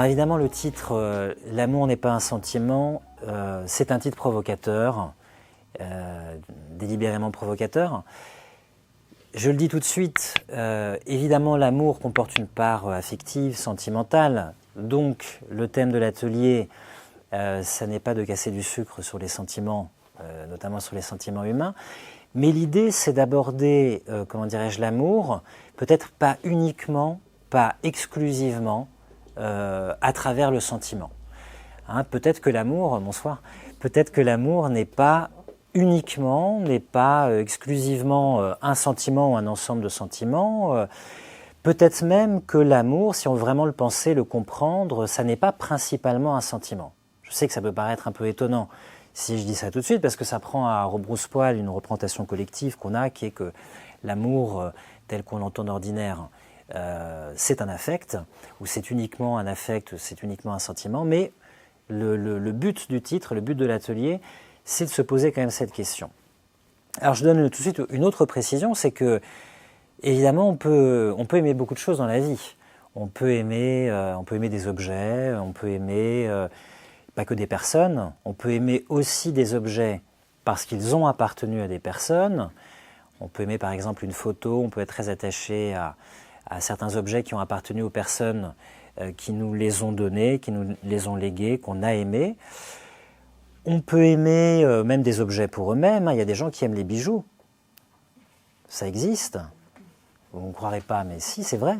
évidemment, le titre « L'amour n'est pas un sentiment », c'est un titre provocateur, délibérément provocateur. Je le dis tout de suite, évidemment l'amour comporte une part affective, sentimentale, donc le thème de l'atelier, ça n'est pas de casser du sucre sur les sentiments, notamment sur les sentiments humains, mais l'idée c'est d'aborder, comment dirais-je, l'amour, peut-être pas uniquement, pas exclusivement, à travers le sentiment. Hein, peut-être que l'amour, bonsoir, peut-être que l'amour n'est pas uniquement, n'est pas exclusivement un sentiment ou un ensemble de sentiments. Peut-être même que l'amour, si on veut vraiment le penser, le comprendre, ça n'est pas principalement un sentiment. Je sais que ça peut paraître un peu étonnant si je dis ça tout de suite, parce que ça prend à rebrousse-poil une représentation collective qu'on a, qui est que l'amour, tel qu'on l'entend d'ordinaire, c'est un affect, ou c'est uniquement un affect, c'est uniquement un sentiment, mais le but du titre, le but de l'atelier, c'est de se poser quand même cette question. Alors je donne tout de suite une autre précision, c'est que évidemment on peut aimer beaucoup de choses dans la vie. On peut aimer des objets, on peut aimer pas que des personnes, on peut aimer aussi des objets parce qu'ils ont appartenu à des personnes. On peut aimer par exemple une photo, on peut être très attaché à certains objets qui ont appartenu aux personnes qui nous les ont donnés, qui nous les ont légués, qu'on a aimés. On peut aimer même des objets pour eux-mêmes. Hein. Il y a des gens qui aiment les bijoux. Ça existe. Vous ne croirez pas, mais si, c'est vrai.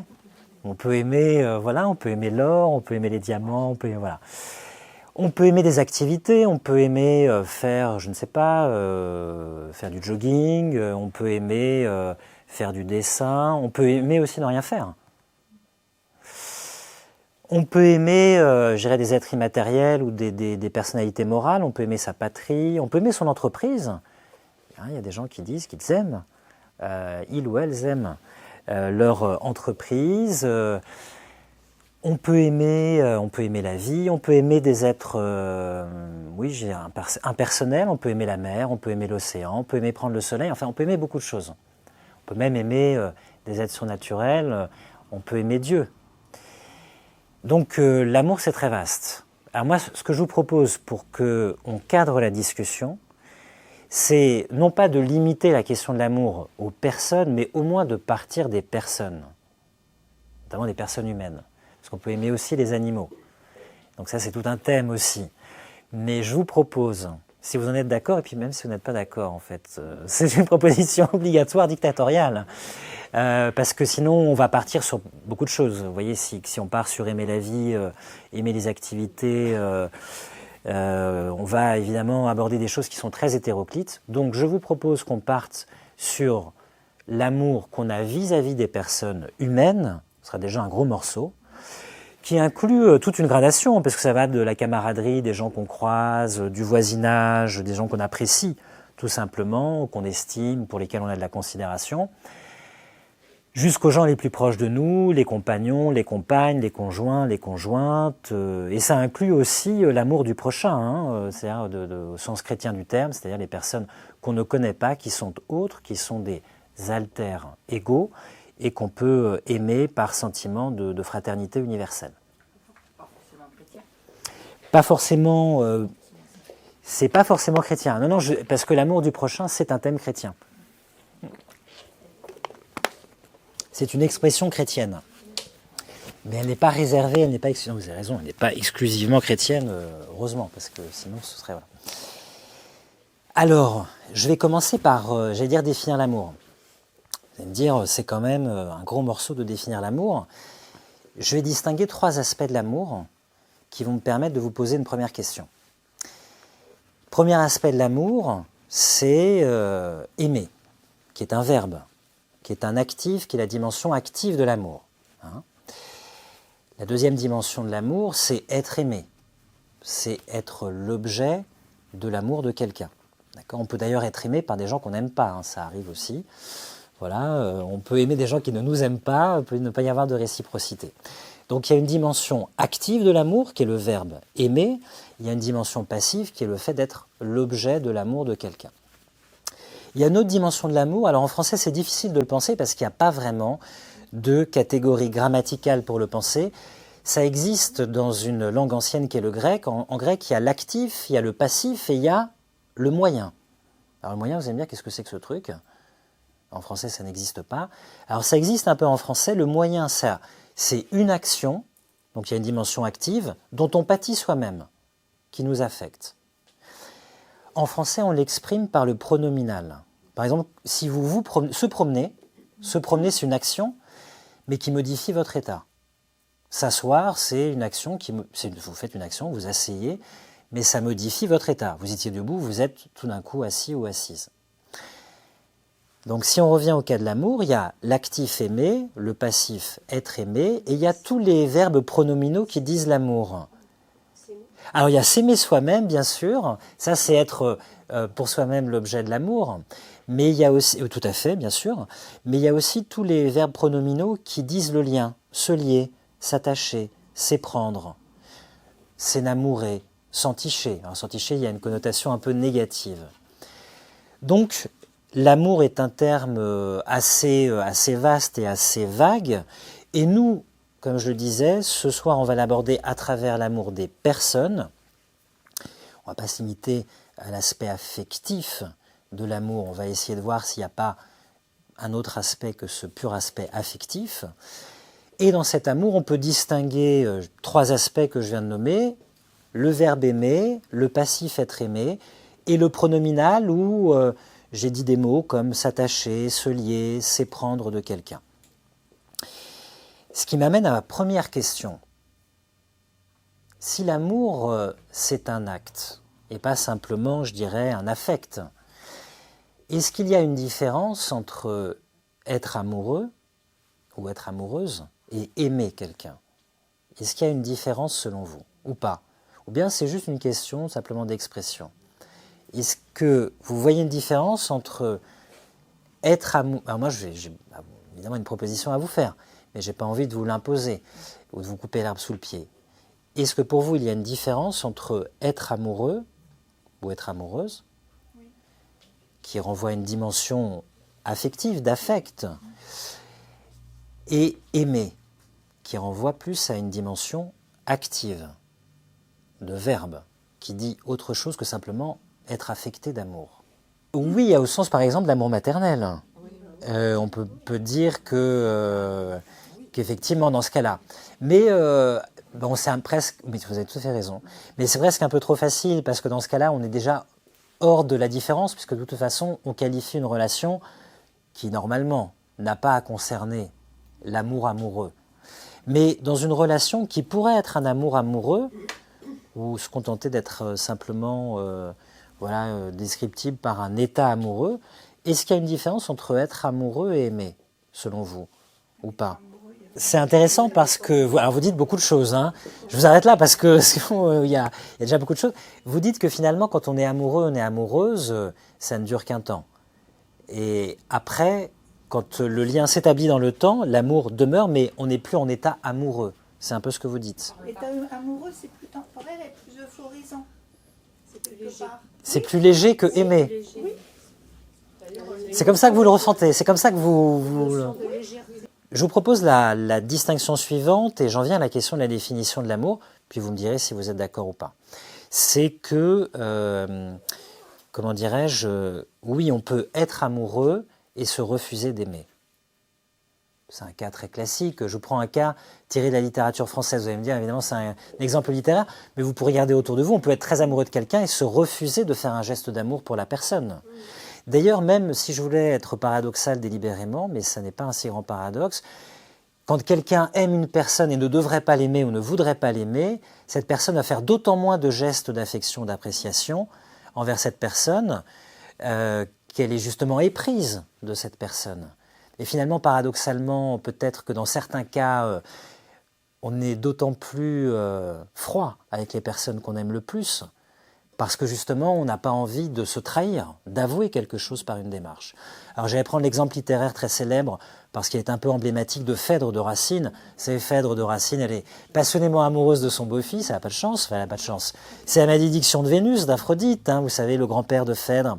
On peut aimer, voilà, on peut aimer l'or, on peut aimer les diamants, voilà. On peut aimer des activités, on peut aimer faire, je ne sais pas, faire du jogging, on peut aimer faire du dessin, on peut aimer aussi ne rien faire. On peut aimer, je dirais, des êtres immatériels ou des personnalités morales, on peut aimer sa patrie, on peut aimer son entreprise. Hein, il y a des gens qui disent qu'ils aiment, ils ou elles aiment leur entreprise. On peut aimer la vie, on peut aimer des êtres, oui, j'ai impersonnels, on peut aimer la mer, on peut aimer l'océan, on peut aimer prendre le soleil, enfin on peut aimer beaucoup de choses. On peut même aimer des êtres surnaturels, on peut aimer Dieu. Donc l'amour c'est très vaste. Alors moi ce que je vous propose pour qu'on cadre la discussion, c'est non pas de limiter la question de l'amour aux personnes, mais au moins de partir des personnes, notamment des personnes humaines. Parce qu'on peut aimer aussi les animaux. Donc ça c'est tout un thème aussi. Mais je vous propose, si vous en êtes d'accord, et puis même si vous n'êtes pas d'accord en fait, c'est une proposition obligatoire dictatoriale. Parce que sinon on va partir sur beaucoup de choses. Vous voyez, si on part sur aimer la vie, aimer les activités, on va évidemment aborder des choses qui sont très hétéroclites. Donc je vous propose qu'on parte sur l'amour qu'on a vis-à-vis des personnes humaines, ce sera déjà un gros morceau, qui inclut toute une gradation, parce que ça va de la camaraderie, des gens qu'on croise, du voisinage, des gens qu'on apprécie tout simplement, qu'on estime, pour lesquels on a de la considération, jusqu'aux gens les plus proches de nous, les compagnons, les compagnes, les conjoints, les conjointes, et ça inclut aussi l'amour du prochain, hein, c'est-à-dire au sens chrétien du terme, c'est-à-dire les personnes qu'on ne connaît pas, qui sont autres, qui sont des alters égaux, et qu'on peut aimer par sentiment de fraternité universelle. Pas forcément chrétien. Pas forcément, c'est pas forcément chrétien. Non, parce que l'amour du prochain, c'est un thème chrétien. C'est une expression chrétienne. Mais elle n'est pas réservée, elle n'est pas, non, vous avez raison, elle n'est pas exclusivement chrétienne, heureusement, parce que sinon ce serait... Voilà. Alors, je vais commencer par, j'allais dire, définir l'amour. Vous allez me dire, c'est quand même un gros morceau de définir l'amour. Je vais distinguer 3 aspects de l'amour qui vont me permettre de vous poser une première question. Premier aspect de l'amour, c'est aimer, qui est un verbe, qui est un actif, qui est la dimension active de l'amour. Hein. La deuxième dimension de l'amour, c'est être aimé. C'est être l'objet de l'amour de quelqu'un. On peut d'ailleurs être aimé par des gens qu'on n'aime pas, hein, ça arrive aussi. Voilà, on peut aimer des gens qui ne nous aiment pas, il peut ne pas y avoir de réciprocité. Donc il y a une dimension active de l'amour, qui est le verbe aimer, il y a une dimension passive, qui est le fait d'être l'objet de l'amour de quelqu'un. Il y a une autre dimension de l'amour, alors en français c'est difficile de le penser parce qu'il n'y a pas vraiment de catégorie grammaticale pour le penser, Ça existe dans une langue ancienne qui est le grec. En grec, il y a l'actif, il y a le passif et il y a le moyen. Alors le moyen, vous allez me dire, qu'est-ce que c'est que ce truc? En français, ça n'existe pas. Alors ça existe un peu en français. Le moyen, ça, c'est une action, donc il y a une dimension active, dont on pâtit soi-même, qui nous affecte. En français, on l'exprime par le pronominal. Par exemple, si vous se promener, c'est une action, mais qui modifie votre état. S'asseoir, c'est une action vous faites une action, vous asseyez, mais ça modifie votre état. Vous étiez debout, vous êtes tout d'un coup assis ou assise. Donc si on revient au cas de l'amour, il y a l'actif aimer, le passif être aimé, et il y a tous les verbes pronominaux qui disent l'amour. Alors il y a s'aimer soi-même, bien sûr, ça c'est être pour soi-même l'objet de l'amour, mais il y a aussi, tout à fait, bien sûr, mais il y a aussi tous les verbes pronominaux qui disent le lien, se lier, s'attacher, s'éprendre, s'enamourer, s'enticher. Alors s'enticher, il y a une connotation un peu négative. Donc l'amour est un terme assez vaste et assez vague, et nous, comme je le disais, ce soir on va l'aborder à travers l'amour des personnes. On ne va pas se limiter à l'aspect affectif de l'amour, on va essayer de voir s'il n'y a pas un autre aspect que ce pur aspect affectif. Et dans cet amour, on peut distinguer trois aspects que je viens de nommer, le verbe aimer, le passif être aimé, et le pronominal où j'ai dit des mots comme s'attacher, se lier, s'éprendre de quelqu'un. Ce qui m'amène à ma première question. Si l'amour, c'est un acte, et pas simplement, je dirais, un affect, est-ce qu'il y a une différence entre être amoureux ou être amoureuse et aimer quelqu'un? Est-ce qu'il y a une différence selon vous, ou pas? Ou bien c'est juste une question simplement d'expression? Est-ce que vous voyez une différence entre être amoureux... Alors moi, j'ai évidemment une proposition à vous faire, mais je n'ai pas envie de vous l'imposer ou de vous couper l'herbe sous le pied. Est-ce que pour vous, il y a une différence entre être amoureux ou être amoureuse, qui renvoie à une dimension affective, d'affect, et aimer, qui renvoie plus à une dimension active, de verbe, qui dit autre chose que simplement être affecté d'amour? Oui, il y a au sens par exemple d'amour maternel. On peut dire qu'effectivement dans ce cas-là. Mais bon, c'est presque, mais vous avez tout à fait raison, mais c'est presque un peu trop facile parce que dans ce cas-là, on est déjà hors de la différence, puisque de toute façon, on qualifie une relation qui, normalement, n'a pas à concerner l'amour amoureux. Mais dans une relation qui pourrait être un amour amoureux, ou se contenter d'être simplement descriptible par un état amoureux, est-ce qu'il y a une différence entre être amoureux et aimer, selon vous, ou pas? C'est intéressant parce que, alors vous dites beaucoup de choses, hein. Je vous arrête là parce que il y a déjà beaucoup de choses. Vous dites que finalement, quand on est amoureux, on est amoureuse, ça ne dure qu'un temps. Et après, quand le lien s'établit dans le temps, l'amour demeure, mais on n'est plus en état amoureux. C'est un peu ce que vous dites. L'état amoureux, c'est plus temporel et plus euphorisant. C'est plus léger. C'est plus léger que aimer. Oui. C'est comme ça que vous le ressentez. C'est comme ça que vous... Je vous propose la distinction suivante, et j'en viens à la question de la définition de l'amour, puis vous me direz si vous êtes d'accord ou pas. C'est que, comment dirais-je, oui, on peut être amoureux et se refuser d'aimer. C'est un cas très classique. Je prends un cas tiré de la littérature française. Vous allez me dire, évidemment, c'est un exemple littéraire, mais vous pourrez regarder autour de vous. On peut être très amoureux de quelqu'un et se refuser de faire un geste d'amour pour la personne. D'ailleurs, même si je voulais être paradoxal délibérément, mais ça n'est pas un si grand paradoxe, quand quelqu'un aime une personne et ne devrait pas l'aimer ou ne voudrait pas l'aimer, cette personne va faire d'autant moins de gestes d'affection, d'appréciation envers cette personne qu'elle est justement éprise de cette personne. Et finalement, paradoxalement, peut-être que dans certains cas, on est d'autant plus froid avec les personnes qu'on aime le plus, parce que justement, on n'a pas envie de se trahir, d'avouer quelque chose par une démarche. Alors j'allais prendre l'exemple littéraire très célèbre, parce qu'il est un peu emblématique de Phèdre de Racine. Vous savez, Phèdre de Racine, elle est passionnément amoureuse de son beau-fils, elle n'a pas de chance, enfin elle n'a pas de chance. C'est la malédiction de Vénus, d'Aphrodite, hein, vous savez, le grand-père de Phèdre.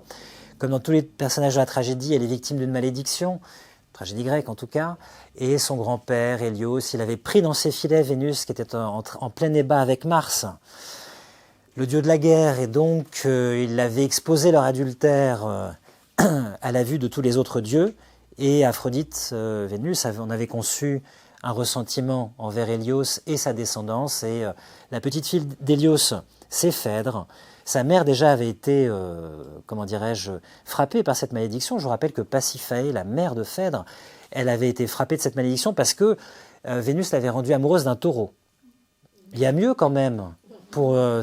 Comme dans tous les personnages de la tragédie, elle est victime d'une malédiction. tragédie grecque en tout cas, et son grand-père, Hélios, il avait pris dans ses filets Vénus qui était en plein débat avec Mars, le dieu de la guerre, et donc il avait exposé leur adultère à la vue de tous les autres dieux, et Aphrodite, Vénus, on avait conçu un ressentiment envers Hélios et sa descendance, et la petite fille d'Hélios, c'est Phèdre. Sa mère déjà avait été, comment dirais-je, frappée par cette malédiction. Je vous rappelle que Pasiphae, la mère de Phèdre, elle avait été frappée de cette malédiction parce que Vénus l'avait rendue amoureuse d'un taureau. Il y a mieux quand même.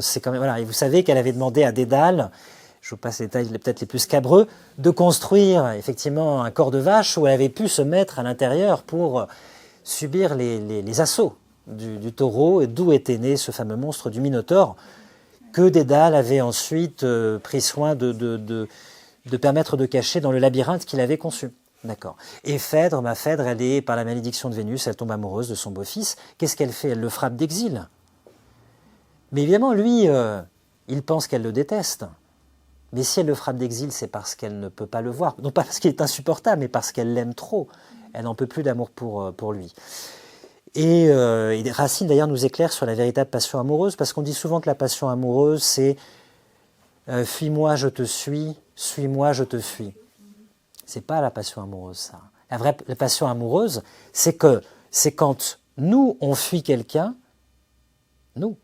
C'est quand même, voilà. Et vous savez qu'elle avait demandé à Dédale, je vous passe les détails peut-être les plus scabreux, de construire effectivement un corps de vache où elle avait pu se mettre à l'intérieur pour subir les assauts du taureau, et d'où était né ce fameux monstre du Minotaure que Dédale avait ensuite pris soin de permettre de cacher dans le labyrinthe qu'il avait conçu. D'accord. Et Phèdre, elle est, par la malédiction de Vénus, elle tombe amoureuse de son beau-fils. Qu'est-ce qu'elle fait? Elle le frappe d'exil. Mais évidemment, lui, il pense qu'elle le déteste. Mais si elle le frappe d'exil, c'est parce qu'elle ne peut pas le voir. Non pas parce qu'il est insupportable, mais parce qu'elle l'aime trop. Elle n'en peut plus d'amour pour lui. Et Racine, d'ailleurs, nous éclaire sur la véritable passion amoureuse, parce qu'on dit souvent que la passion amoureuse, c'est fuis-moi, je te suis-moi, je te fuis. C'est pas la passion amoureuse, ça. La passion amoureuse, c'est quand nous, on fuit quelqu'un, nous,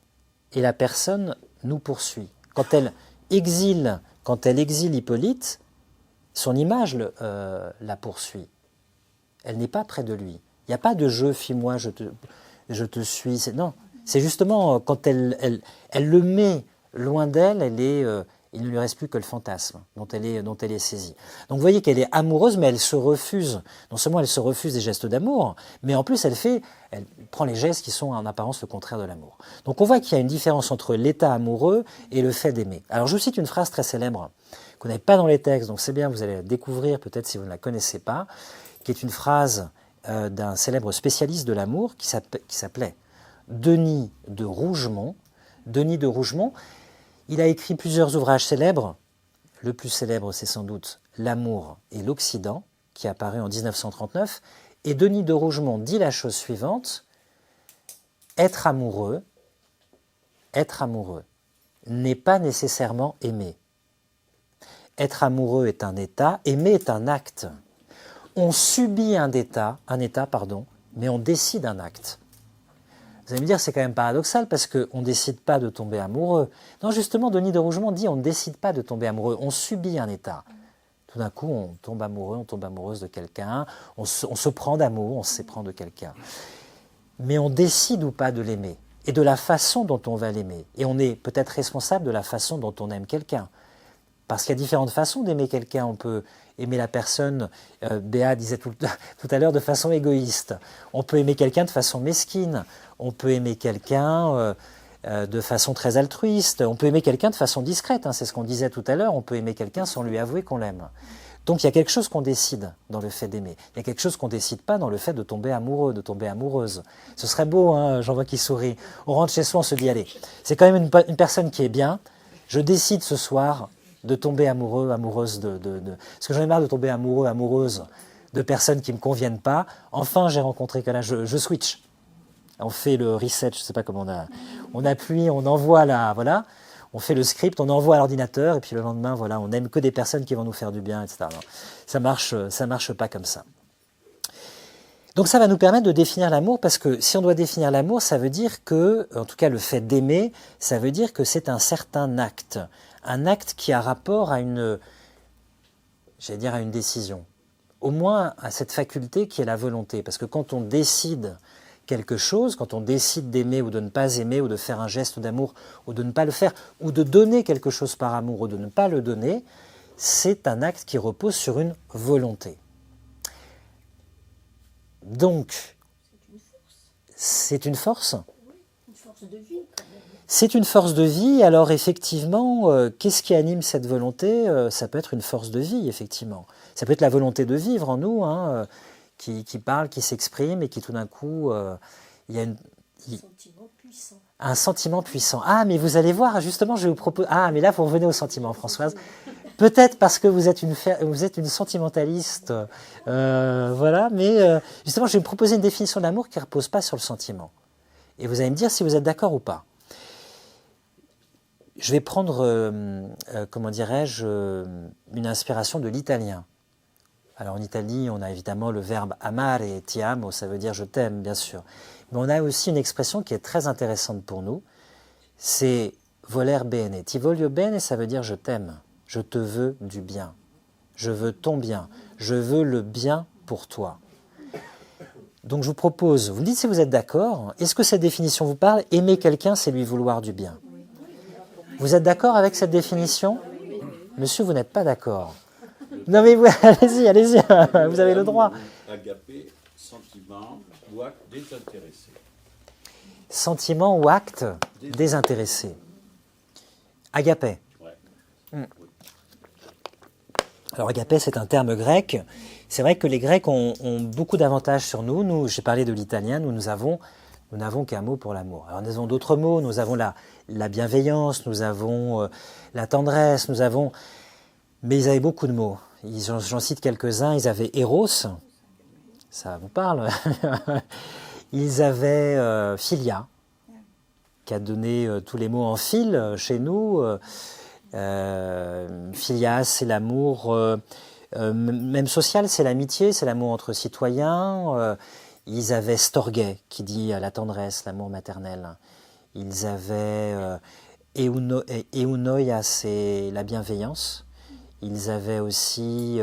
et la personne nous poursuit. Quand elle exile Hippolyte, son image la poursuit. Elle n'est pas près de lui. Il n'y a pas de jeu, fuis-moi, je te suis. Non, c'est justement quand elle le met loin d'elle, il ne lui reste plus que le fantasme dont elle est saisie. Donc vous voyez qu'elle est amoureuse, mais elle se refuse. Non seulement elle se refuse des gestes d'amour, mais en plus elle prend les gestes qui sont en apparence le contraire de l'amour. Donc on voit qu'il y a une différence entre l'état amoureux et le fait d'aimer. Alors je vous cite une phrase très célèbre qu'on n'avait pas dans les textes, donc c'est bien, vous allez la découvrir peut-être si vous ne la connaissez pas, qui est une phrase d'un célèbre spécialiste de l'amour qui s'appelait Denis de Rougemont. Denis de Rougemont, il a écrit plusieurs ouvrages célèbres. Le plus célèbre, c'est sans doute L'amour et l'Occident, qui est apparu en 1939. Et Denis de Rougemont dit la chose suivante: être amoureux n'est pas nécessairement aimer. Être amoureux est un état, aimer est un acte. On subit un état, mais on décide un acte. Vous allez me dire, c'est quand même paradoxal parce qu'on ne décide pas de tomber amoureux. Non, justement, Denis de Rougemont dit on ne décide pas de tomber amoureux, on subit un état. Tout d'un coup, on tombe amoureux, on tombe amoureuse de quelqu'un, on se prend d'amour, on s'éprend de quelqu'un. Mais on décide ou pas de l'aimer, et de la façon dont on va l'aimer. Et on est peut-être responsable de la façon dont on aime quelqu'un. Parce qu'il y a différentes façons d'aimer quelqu'un. On peut aimer la personne, Béa disait tout à l'heure, de façon égoïste. On peut aimer quelqu'un de façon mesquine. On peut aimer quelqu'un de façon très altruiste. On peut aimer quelqu'un de façon discrète. C'est ce qu'on disait tout à l'heure. On peut aimer quelqu'un sans lui avouer qu'on l'aime. Donc il y a quelque chose qu'on décide dans le fait d'aimer. Il y a quelque chose qu'on ne décide pas dans le fait de tomber amoureux, de tomber amoureuse. Ce serait beau, hein, j'en vois qui sourit. On rentre chez soi, on se dit, allez, c'est quand même une personne qui est bien. Je décide ce soir de tomber amoureux, amoureuse parce que j'en ai marre de tomber amoureux, amoureuse de personnes qui ne me conviennent pas. Enfin, j'ai rencontré quelqu'un, je switch. On fait le reset, je ne sais pas comment on appuie, on envoie voilà, on fait le script, on envoie à l'ordinateur, et puis le lendemain, voilà, on n'aime que des personnes qui vont nous faire du bien, etc. Non, ça marche pas comme ça. Donc ça va nous permettre de définir l'amour, parce que si on doit définir l'amour, ça veut dire que, en tout cas le fait d'aimer, ça veut dire que c'est un certain acte. Un acte qui a rapport à une décision. Au moins à cette faculté qui est la volonté. Parce que quand on décide quelque chose, quand on décide d'aimer ou de ne pas aimer, ou de faire un geste d'amour ou de ne pas le faire, ou de donner quelque chose par amour ou de ne pas le donner, c'est un acte qui repose sur une volonté. Donc, c'est une force. Oui, une force de vie quand même. C'est une force de vie, alors effectivement, qu'est-ce qui anime cette volonté? Ça peut être une force de vie, effectivement. Ça peut être la volonté de vivre en nous, hein, qui parle, qui s'exprime, et qui tout d'un coup, il y a Sentiment puissant. un sentiment puissant. Ah, mais vous allez voir, justement, je vais vous proposer... Ah, mais là, vous revenez au sentiment, Françoise. Peut-être parce que vous êtes une sentimentaliste, voilà, mais justement, je vais vous proposer une définition de l'amour qui ne repose pas sur le sentiment. Et vous allez me dire si vous êtes d'accord ou pas. Je vais prendre, comment dirais-je, une inspiration de l'italien. Alors en Italie, on a évidemment le verbe amare et ti amo, ça veut dire je t'aime, bien sûr. Mais on a aussi une expression qui est très intéressante pour nous, c'est voler bene. Ti voglio bene, ça veut dire je t'aime, je te veux du bien, je veux ton bien, je veux le bien pour toi. Donc je vous propose, vous me dites si vous êtes d'accord, est-ce que cette définition vous parle? Aimer quelqu'un, c'est lui vouloir du bien. Vous êtes d'accord avec cette définition? Monsieur, vous n'êtes pas d'accord. Non mais allez-y, allez-y, vous avez le droit. Agapé, sentiment ou acte désintéressé. Sentiment ou acte désintéressé. Agapé. Ouais. Alors agapé, c'est un terme grec. C'est vrai que les Grecs ont beaucoup d'avantages sur nous. Nous, j'ai parlé de l'italien, nous n'avons qu'un mot pour l'amour. Alors nous avons d'autres mots, nous avons la bienveillance, nous avons la tendresse, mais ils avaient beaucoup de mots. J'en cite quelques-uns, ils avaient Eros, ça vous parle. Ils avaient Philia, qui a donné tous les mots en fil chez nous. Philia, c'est l'amour, même social, c'est l'amitié, c'est l'amour entre citoyens. Ils avaient Storge, qui dit la tendresse, l'amour maternel. Ils avaient Eunoia, c'est la bienveillance. Ils avaient aussi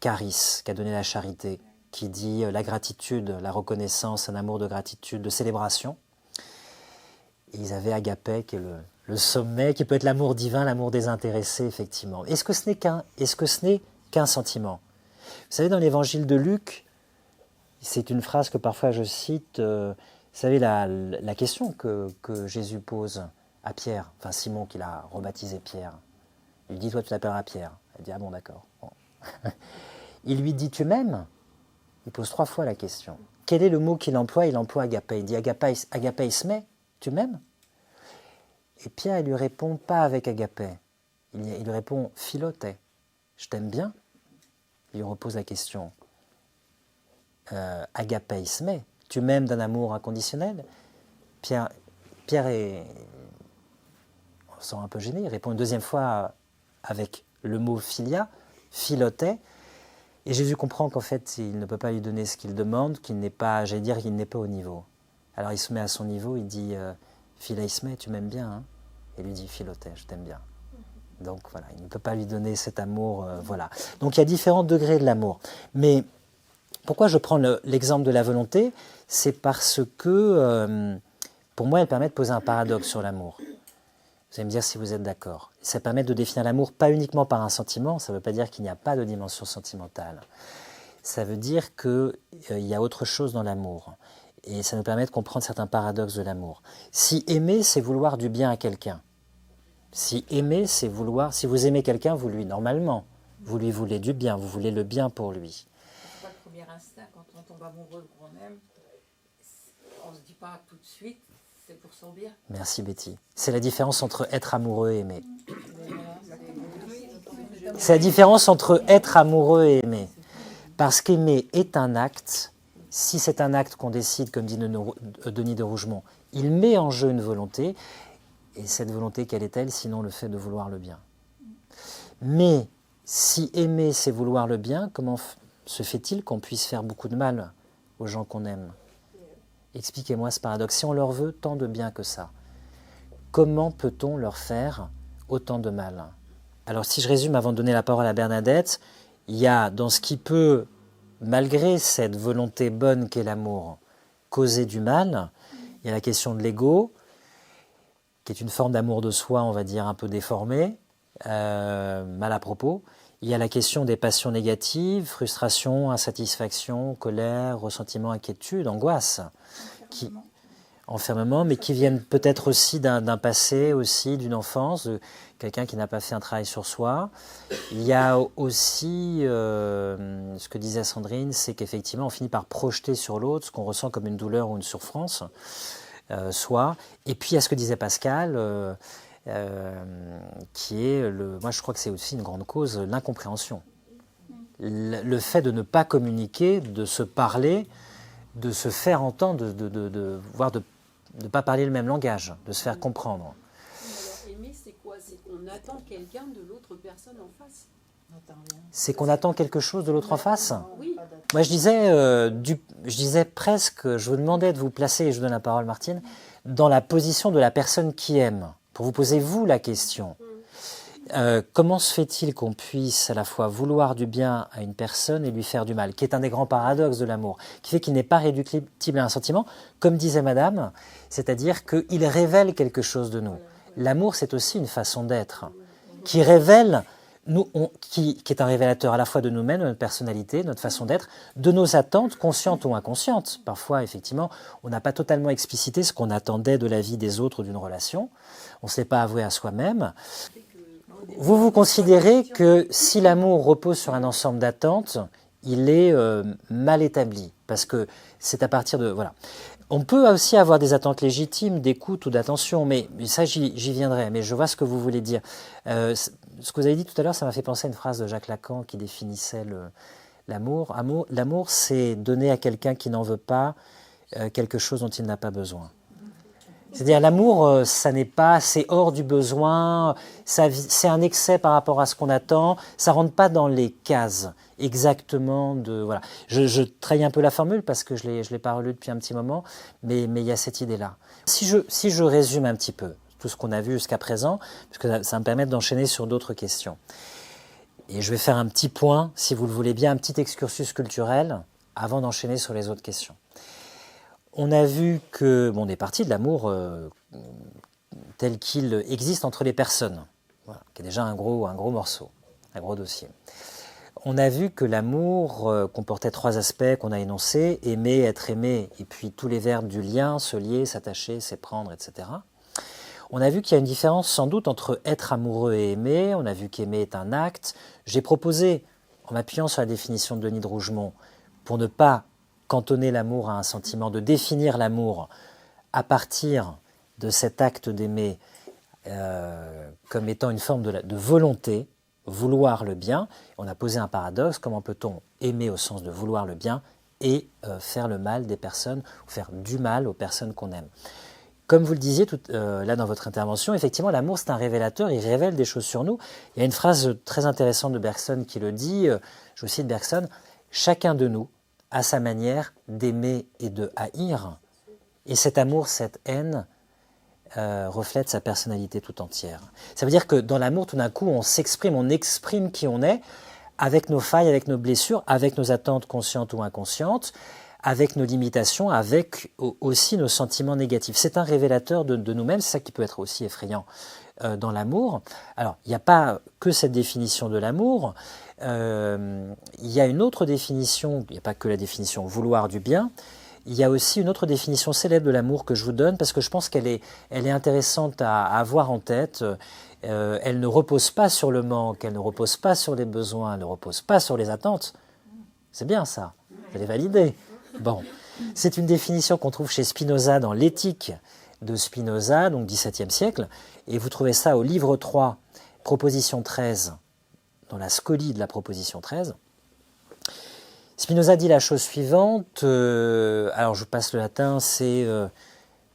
Charis, qui a donné la charité, qui dit la gratitude, la reconnaissance, un amour de gratitude, de célébration. Et ils avaient Agapé, qui est le sommet, qui peut être l'amour divin, l'amour désintéressé, effectivement. Est-ce que ce n'est qu'un sentiment? Vous savez, dans l'évangile de Luc, c'est une phrase que parfois je cite, vous savez, la question que Jésus pose à Pierre, enfin Simon qui l'a rebaptisé Pierre. Il lui dit, toi tu t'appelleras Pierre. Elle dit, ah bon d'accord. Bon. Il lui dit, tu m'aimes? Il pose 3 fois la question. Quel est le mot qu'il emploie? Il emploie agapé. Il dit, agapeisme, tu m'aimes? Et Pierre, il lui répond, pas avec agapé. Il lui répond, philote, je t'aime bien. Il lui repose la question, agapeisme, tu m'aimes d'un amour inconditionnel? Pierre on se sent un peu gêné, il répond une deuxième fois avec le mot philia, philote, et Jésus comprend qu'en fait, il ne peut pas lui donner ce qu'il demande, qu'il n'est pas, j'allais dire, qu'il n'est pas au niveau. Alors il se met à son niveau, il dit, philaisme, tu m'aimes bien, hein? Et lui dit, philote, je t'aime bien. Donc voilà, il ne peut pas lui donner cet amour, voilà. Donc il y a différents degrés de l'amour. Mais pourquoi je prends l'exemple de la volonté? C'est parce que, pour moi, elle permet de poser un paradoxe sur l'amour. Vous allez me dire si vous êtes d'accord. Ça permet de définir l'amour pas uniquement par un sentiment, ça ne veut pas dire qu'il n'y a pas de dimension sentimentale. Ça veut dire qu'il y a autre chose dans l'amour. Et ça nous permet de comprendre certains paradoxes de l'amour. Si aimer, c'est vouloir du bien à quelqu'un. Si aimer, c'est vouloir... Si vous aimez quelqu'un, vous lui, normalement, vous lui voulez du bien, vous voulez le bien pour lui. C'est pas le premier instinct, quand on tombe amoureux, qu'on aime, on ne se dit pas tout de suite, c'est pour son bien. Merci Betty. C'est la différence entre être amoureux et aimer. C'est la différence entre être amoureux et aimer. Parce qu'aimer est un acte. Si c'est un acte qu'on décide, comme dit Denis de Rougemont, il met en jeu une volonté. Et cette volonté, quelle est-elle, sinon le fait de vouloir le bien? Mais si aimer, c'est vouloir le bien, comment se fait-il qu'on puisse faire beaucoup de mal aux gens qu'on aime? Expliquez-moi ce paradoxe. Si on leur veut tant de bien que ça, comment peut-on leur faire autant de mal? Alors si je résume avant de donner la parole à Bernadette, il y a dans ce qui peut, malgré cette volonté bonne qu'est l'amour, causer du mal, il y a la question de l'ego, qui est une forme d'amour de soi, on va dire, un peu déformée, mal à propos. Il y a la question des passions négatives, frustration, insatisfaction, colère, ressentiment, inquiétude, angoisse, enfermement, mais qui viennent peut-être aussi d'un passé, aussi d'une enfance, de quelqu'un qui n'a pas fait un travail sur soi. Il y a aussi, ce que disait Sandrine, c'est qu'effectivement, on finit par projeter sur l'autre ce qu'on ressent comme une douleur ou une souffrance. Et puis, à ce que disait Pascal, qui est, moi je crois que c'est aussi une grande cause, l'incompréhension. Le fait de ne pas communiquer, de se parler, de se faire entendre, voire de ne pas parler le même langage, de se faire comprendre. Alors, aimer, c'est quoi? C'est qu'on attend quelqu'un de l'autre personne en face. C'est qu'on attend quelque chose de l'autre en face. Oui. Moi je disais presque, je vous demandais de vous placer, et je vous donne la parole Martine, dans la position de la personne qui aime, pour vous poser vous la question. Comment se fait-il qu'on puisse à la fois vouloir du bien à une personne et lui faire du mal, qui est un des grands paradoxes de l'amour, qui fait qu'il n'est pas réductible à un sentiment, comme disait Madame, c'est-à-dire qu'il révèle quelque chose de nous. L'amour, c'est aussi une façon d'être, qui révèle, qui est un révélateur à la fois de nous-mêmes, de notre personnalité, de notre façon d'être, de nos attentes, conscientes ou inconscientes. Parfois, effectivement, on n'a pas totalement explicité ce qu'on attendait de la vie des autres ou d'une relation, on ne se l'est pas avoué à soi-même. Vous considérez que si l'amour repose sur un ensemble d'attentes, il est mal établi, parce que c'est à partir de... Voilà. On peut aussi avoir des attentes légitimes, d'écoute ou d'attention, mais ça j'y viendrai, mais je vois ce que vous voulez dire. Ce que vous avez dit tout à l'heure, ça m'a fait penser à une phrase de Jacques Lacan qui définissait l'amour. L'amour, c'est donner à quelqu'un qui n'en veut pas quelque chose dont il n'a pas besoin. C'est-à-dire l'amour, ça n'est pas, c'est hors du besoin, c'est un excès par rapport à ce qu'on attend, ça rentre pas dans les cases exactement de... Voilà. Je trahis un peu la formule parce que je l'ai pas relue depuis un petit moment, mais il y a cette idée-là. Si je résume un petit peu tout ce qu'on a vu jusqu'à présent, parce que ça va me permet d'enchaîner sur d'autres questions. Et je vais faire un petit point, si vous le voulez bien, un petit excursus culturel avant d'enchaîner sur les autres questions. On a vu que, on est parti de l'amour tel qu'il existe entre les personnes, voilà, qui est déjà un gros morceau, un gros dossier. On a vu que l'amour comportait 3 aspects qu'on a énoncés, aimer, être aimé, et puis tous les verbes du lien, se lier, s'attacher, s'éprendre, etc. On a vu qu'il y a une différence sans doute entre être amoureux et aimer, on a vu qu'aimer est un acte. J'ai proposé, en m'appuyant sur la définition de Denis de Rougemont, pour ne pas cantonner l'amour à un sentiment, de définir l'amour à partir de cet acte d'aimer comme étant une forme de volonté, vouloir le bien. On a posé un paradoxe, comment peut-on aimer au sens de vouloir le bien et faire le mal des personnes, ou faire du mal aux personnes qu'on aime. Comme vous le disiez là dans votre intervention, effectivement l'amour c'est un révélateur, il révèle des choses sur nous. Il y a une phrase très intéressante de Bergson qui le dit, je cite Bergson, « Chacun de nous à sa manière d'aimer et de haïr. Et cet amour, cette haine, reflète sa personnalité tout entière. » Ça veut dire que dans l'amour, tout d'un coup, on exprime qui on est, avec nos failles, avec nos blessures, avec nos attentes conscientes ou inconscientes, avec nos limitations, avec aussi nos sentiments négatifs. C'est un révélateur de nous-mêmes, c'est ça qui peut être aussi effrayant dans l'amour. Alors, il n'y a pas que cette définition de l'amour, il y a une autre définition, il n'y a pas que la définition vouloir du bien, il y a aussi une autre définition célèbre de l'amour que je vous donne parce que je pense qu'elle est intéressante à avoir en tête. Elle ne repose pas sur le manque, elle ne repose pas sur les besoins, elle ne repose pas sur les attentes. C'est bien ça, je l'ai validé. Bon, c'est une définition qu'on trouve chez Spinoza dans l'Éthique de Spinoza, donc XVIIe siècle, et vous trouvez ça au livre 3, proposition 13, dans la scolie de la proposition 13. Spinoza dit la chose suivante, alors je passe le latin, c'est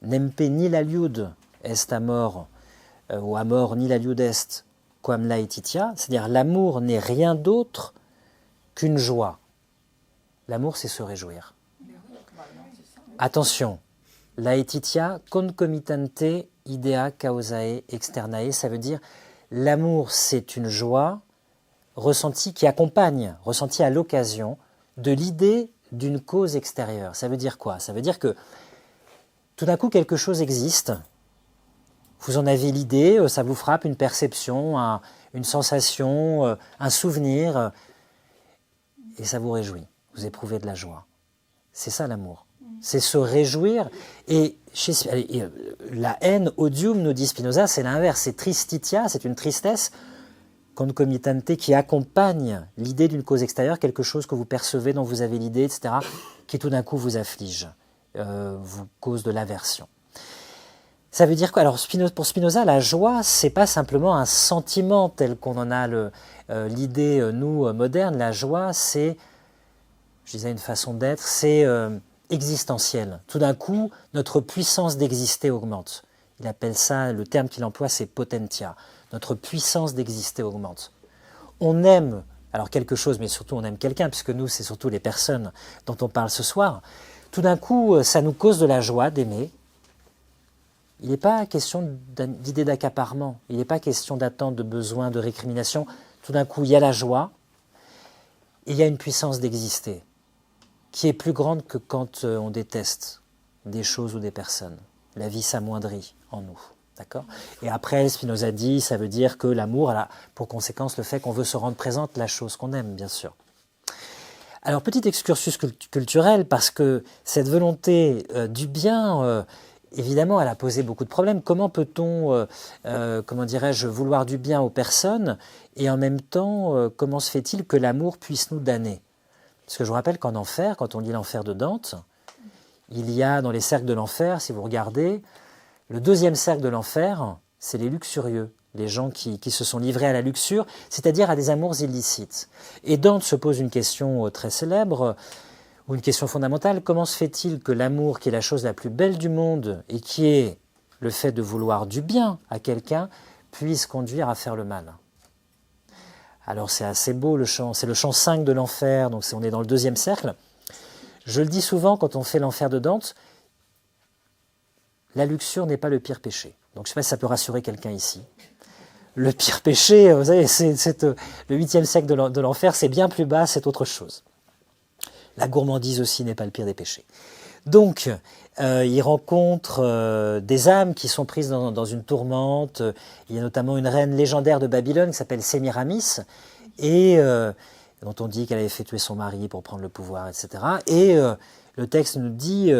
nempe nil aliud est amor, ou amor nil aliud est quam laetitia, c'est-à-dire l'amour n'est rien d'autre qu'une joie. L'amour, c'est se réjouir. Attention, laetitia concomitante idea causae externae, ça veut dire l'amour, c'est une joie ressentie qui accompagne, ressentie à l'occasion de l'idée d'une cause extérieure. Ça veut dire quoi? Ça veut dire que tout d'un coup, quelque chose existe, vous en avez l'idée, ça vous frappe, une perception, une sensation, un souvenir, et ça vous réjouit, vous éprouvez de la joie. C'est ça l'amour. C'est se réjouir. Et la haine, odium, nous dit Spinoza, c'est l'inverse. C'est tristitia, c'est une tristesse concomitante qui accompagne l'idée d'une cause extérieure, quelque chose que vous percevez, dont vous avez l'idée, etc., qui tout d'un coup vous afflige, vous cause de l'aversion. Ça veut dire quoi? Alors pour Spinoza, la joie, c'est pas simplement un sentiment tel qu'on en a l'idée, nous, moderne. La joie, c'est, je disais une façon d'être, c'est existentiel. Tout d'un coup, notre puissance d'exister augmente. Il appelle ça, le terme qu'il emploie, c'est potentia. Notre puissance d'exister augmente. On aime, alors quelque chose, mais surtout on aime quelqu'un, puisque nous, c'est surtout les personnes dont on parle ce soir. Tout d'un coup, ça nous cause de la joie d'aimer. Il n'est pas question d'idée d'accaparement, il n'est pas question d'attente, de besoin, de récrimination. Tout d'un coup, il y a la joie et il y a une puissance d'exister qui est plus grande que quand on déteste des choses ou des personnes. La vie s'amoindrit en nous. D'accord ? Et après, Spinoza dit, ça veut dire que l'amour a pour conséquence le fait qu'on veut se rendre présente la chose qu'on aime, bien sûr. Alors, petit excursus culturel, parce que cette volonté du bien, évidemment, elle a posé beaucoup de problèmes. Comment peut-on, comment dirais-je, vouloir du bien aux personnes et en même temps, comment se fait-il que l'amour puisse nous damner ? Parce que je vous rappelle qu'en enfer, quand on lit l'enfer de Dante, il y a dans les cercles de l'enfer, si vous regardez, le deuxième cercle de l'enfer, c'est les luxurieux, les gens qui se sont livrés à la luxure, c'est-à-dire à des amours illicites. Et Dante se pose une question très célèbre, ou une question fondamentale, comment se fait-il que l'amour, qui est la chose la plus belle du monde, et qui est le fait de vouloir du bien à quelqu'un, puisse conduire à faire le mal ? Alors c'est assez beau le chant, c'est le chant 5 de l'enfer, donc on est dans le deuxième cercle. Je le dis souvent quand on fait l'enfer de Dante, la luxure n'est pas le pire péché. Donc je ne sais pas si ça peut rassurer quelqu'un ici. Le pire péché, vous savez, c'est le 8e cercle de l'enfer, c'est bien plus bas, c'est autre chose. La gourmandise aussi n'est pas le pire des péchés. Donc, il rencontre des âmes qui sont prises dans une tourmente. Il y a notamment une reine légendaire de Babylone qui s'appelle Sémiramis, et dont on dit qu'elle avait fait tuer son mari pour prendre le pouvoir, etc. Et le texte nous dit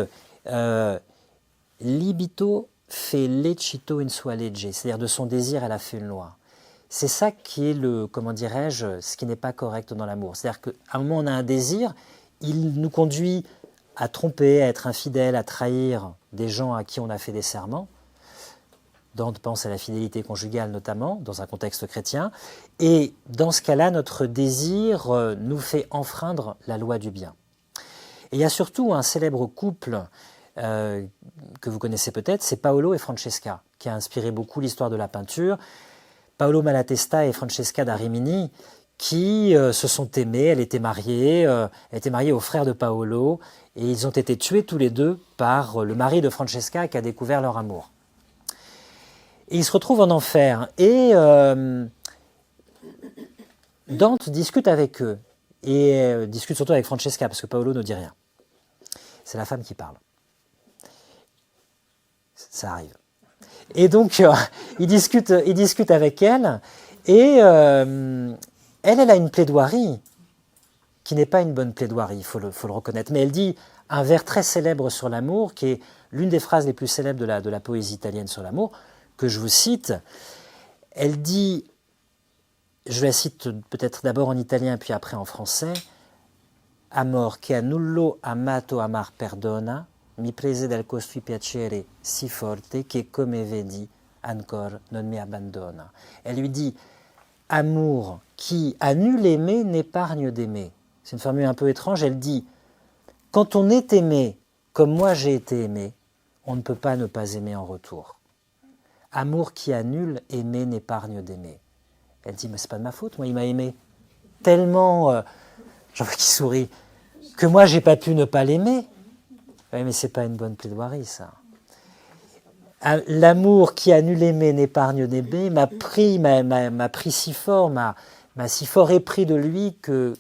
Libito fait lecito in sua legge, c'est-à-dire de son désir, elle a fait une loi. C'est ça qui est comment dirais-je, ce qui n'est pas correct dans l'amour. C'est-à-dire qu'à un moment, on a un désir, il nous conduit à tromper, à être infidèle, à trahir des gens à qui on a fait des serments. Dante pense à la fidélité conjugale notamment, dans un contexte chrétien. Et dans ce cas-là, notre désir nous fait enfreindre la loi du bien. Et il y a surtout un célèbre couple que vous connaissez peut-être, c'est Paolo et Francesca, qui a inspiré beaucoup l'histoire de la peinture. Paolo Malatesta et Francesca da Rimini, qui se sont aimés, elle était mariée au frère de Paolo, et ils ont été tués tous les deux par le mari de Francesca qui a découvert leur amour. Et ils se retrouvent en enfer, et Dante discute avec eux, et discute surtout avec Francesca, parce que Paolo ne dit rien. C'est la femme qui parle. Ça arrive. Et donc, il discute avec elle, et elle a une plaidoirie qui n'est pas une bonne plaidoirie, il faut le reconnaître. Mais elle dit un vers très célèbre sur l'amour, qui est l'une des phrases les plus célèbres de la poésie italienne sur l'amour, que je vous cite. Elle dit, je la cite peut-être d'abord en italien, puis après en français, « Amor che a nullo amato amar perdona, mi prese dal costui piacere si forte che come vedi ancor non mi abbandona ». Elle lui dit « Amour qui a nul aimé n'épargne d'aimer ». C'est une formule un peu étrange, elle dit « Quand on est aimé comme moi j'ai été aimé, on ne peut pas ne pas aimer en retour. Amour qui a nul aimé n'épargne d'aimer ». Elle dit « Mais c'est pas de ma faute, moi il m'a aimé tellement, j'en vois qui sourit, que moi j'ai pas pu ne pas l'aimer ». Oui, mais c'est pas une bonne plaidoirie, ça. L'amour qui a nul aimé n'épargne d'aimer m'a pris si fort, m'a si fort épris de lui que,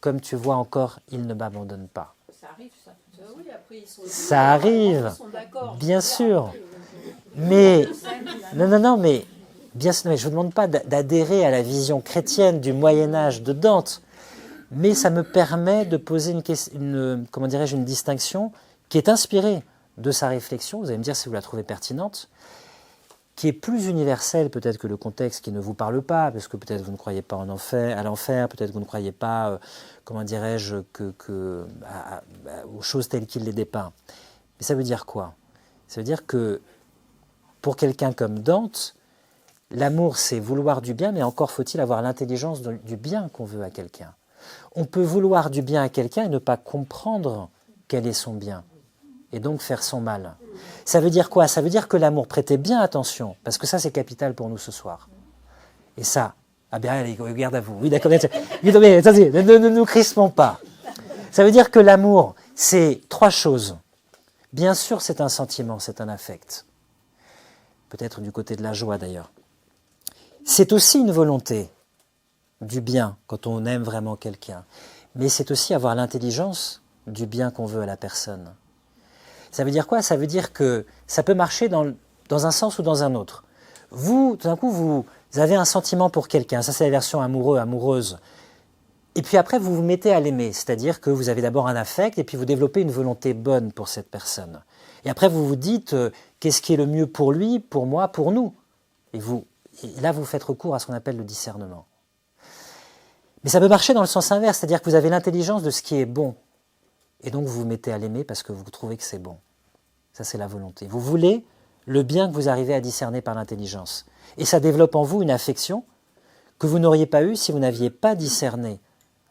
comme tu vois encore, il ne m'abandonne pas. Ça arrive, ça. Oui, après, ils sont Ça arrive, ils sont d'accord. bien sûr. Mais, non, mais, bien sûr, mais je ne vous demande pas d'adhérer à la vision chrétienne du Moyen-Âge de Dante, mais ça me permet de poser comment dirais-je, une distinction qui est inspirée de sa réflexion, vous allez me dire si vous la trouvez pertinente, qui est plus universelle peut-être que le contexte qui ne vous parle pas, parce que peut-être vous ne croyez pas à l'enfer, peut-être vous ne croyez pas, comment dirais-je, aux choses telles qu'il les dépeint. Mais ça veut dire quoi ? Ça veut dire que pour quelqu'un comme Dante, l'amour, c'est vouloir du bien, mais encore faut-il avoir l'intelligence du bien qu'on veut à quelqu'un. On peut vouloir du bien à quelqu'un et ne pas comprendre quel est son bien, et donc faire son mal. Ça veut dire quoi? Ça veut dire que l'amour, prêtez bien attention, parce que ça c'est capital pour nous ce soir. Et ça, ah bien, allez, garde à vous. Oui, d'accord, mais attendez, ne nous crispons pas. Ça veut dire que l'amour, c'est 3 choses. Bien sûr, c'est un sentiment, c'est un affect. Peut-être du côté de la joie d'ailleurs. C'est aussi une volonté du bien quand on aime vraiment quelqu'un. Mais c'est aussi avoir l'intelligence du bien qu'on veut à la personne. Ça veut dire quoi? Ça veut dire que ça peut marcher dans un sens ou dans un autre. Vous, tout d'un coup, vous avez un sentiment pour quelqu'un. Ça, c'est la version amoureux, amoureuse. Et puis après, vous vous mettez à l'aimer. C'est-à-dire que vous avez d'abord un affect et puis vous développez une volonté bonne pour cette personne. Et après, vous vous dites qu'est-ce qui est le mieux pour lui, pour moi, pour nous. Et là, vous faites recours à ce qu'on appelle le discernement. Mais ça peut marcher dans le sens inverse, c'est-à-dire que vous avez l'intelligence de ce qui est bon. Et donc, vous vous mettez à l'aimer parce que vous trouvez que c'est bon. Ça, c'est la volonté. Vous voulez le bien que vous arrivez à discerner par l'intelligence. Et ça développe en vous une affection que vous n'auriez pas eue si vous n'aviez pas discerné